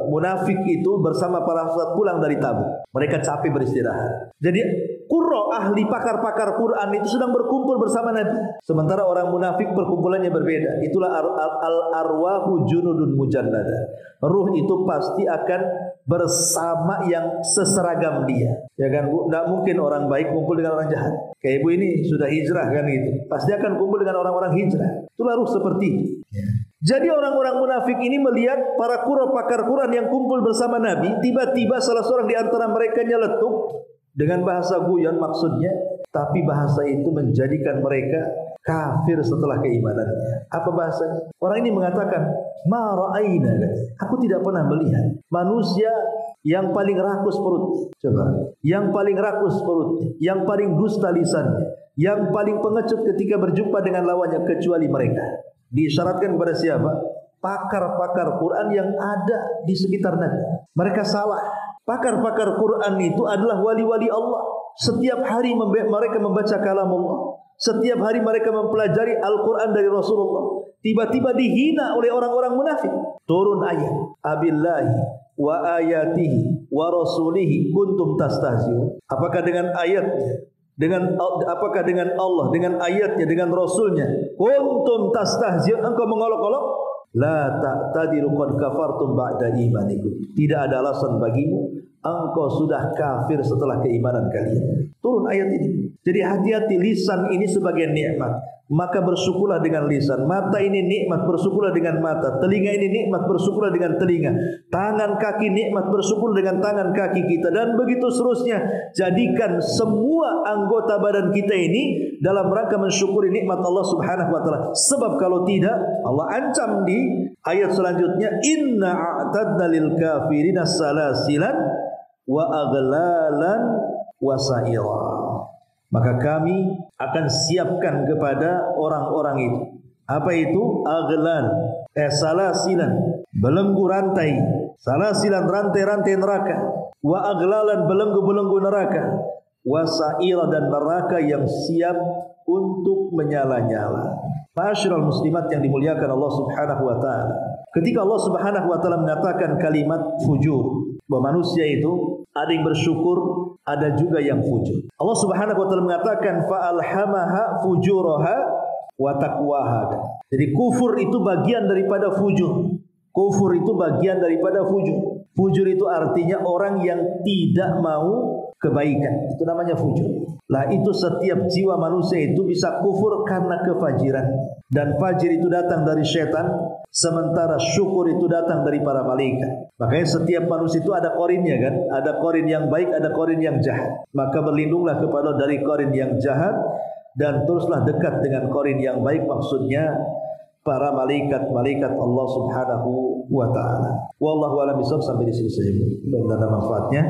munafik itu bersama para sahabat pulang dari Tabuk, mereka capek beristirahat. Jadi qurra, ahli pakar-pakar Quran itu sedang berkumpul bersama Nabi. Sementara orang munafik perkumpulannya berbeda. Itulah al-arwahu junudun mujannada. Ruh itu pasti akan bersama yang seseragam dia. Ya kan, Bu? Tidak mungkin orang baik kumpul dengan orang jahat. Kayak ibu ini sudah hijrah kan gitu. Pasti akan kumpul dengan orang-orang hijrah. Itulah ruh seperti itu. Jadi orang-orang munafik ini melihat para pakar Quran yang kumpul bersama Nabi, tiba-tiba salah seorang di antara mereka nyeletuk dengan bahasa guyon maksudnya, tapi bahasa itu menjadikan mereka kafir setelah keimanannya. Apa bahasanya? Orang ini mengatakan, ma ra'aina, aku tidak pernah melihat manusia yang paling rakus perutnya. Coba, yang paling rakus perutnya, yang paling dusta lisannya, yang paling pengecut ketika berjumpa dengan lawannya kecuali mereka. Disyaratkan kepada siapa? Pakar-pakar Quran yang ada di sekitar Nabi. Mereka salah. Pakar-pakar Quran itu adalah wali-wali Allah. Setiap hari mereka membaca kalam Allah. Setiap hari mereka mempelajari Al-Quran dari Rasulullah. Tiba-tiba dihina oleh orang-orang munafik. Turun ayat. Abillahi wa ayatihi wa rasulihi kuntum tastahzi'un. Apakah dengan ayatnya? Apakah dengan Allah, dengan ayatnya, dengan Rasulnya? Kuntum tastahzi'un. Engkau mengolok-olok? La ta'tadiru qad kafartum ba'da imanikum. Tidak ada alasan bagimu, engkau sudah kafir setelah keimanan kalian. Turun ayat ini. Jadi hati-hati, lisan ini sebagai nikmat, maka bersyukurlah dengan lisan. Mata ini nikmat, bersyukurlah dengan mata. Telinga ini nikmat, bersyukurlah dengan telinga. Tangan kaki nikmat, bersyukur dengan tangan kaki kita. Dan begitu seterusnya. Jadikan semua anggota badan kita ini dalam rangka mensyukuri nikmat Allah Subhanahu wa taala. Sebab kalau tidak, Allah ancam di ayat selanjutnya, inna a'tadna lil kafirina salasilan wa aghlalan wa sa'ira. Maka kami akan siapkan kepada orang-orang itu. Apa itu? Aghlal, salasilan, belenggu rantai. Salasilan, rantai-rantai neraka. Wa aghlalan, belenggu-belenggu neraka. Wa sa'ira, dan neraka yang siap untuk menyala-nyala. Ma'asyiral muslimat yang dimuliakan Allah Subhanahu wa taala. Ketika Allah Subhanahu wa taala mengatakan kalimat fujur, bahwa manusia itu ada yang bersyukur, ada juga yang fujur. Allah Subhanahu wa taala mengatakan fa'alhamaha fujuraha wa taqwaha. Jadi kufur itu bagian daripada fujur. Kufur itu bagian daripada fujur. Fujur itu artinya orang yang tidak mau kebaikan. Itu namanya fujur. Lah itu setiap jiwa manusia itu bisa kufur karena kefajiran. Dan fajir itu datang dari setan, sementara syukur itu datang dari para malaikat. Makanya setiap manusia itu ada korinnya kan? Ada korin yang baik, ada korin yang jahat. Maka berlindunglah kepada dari korin yang jahat dan teruslah dekat dengan korin yang baik, maksudnya para malaikat-malaikat Allah Subhanahu wa taala. Wallahu a'lam bishawab. Sampai di sini saja. Mudah-mudahan ada manfaatnya.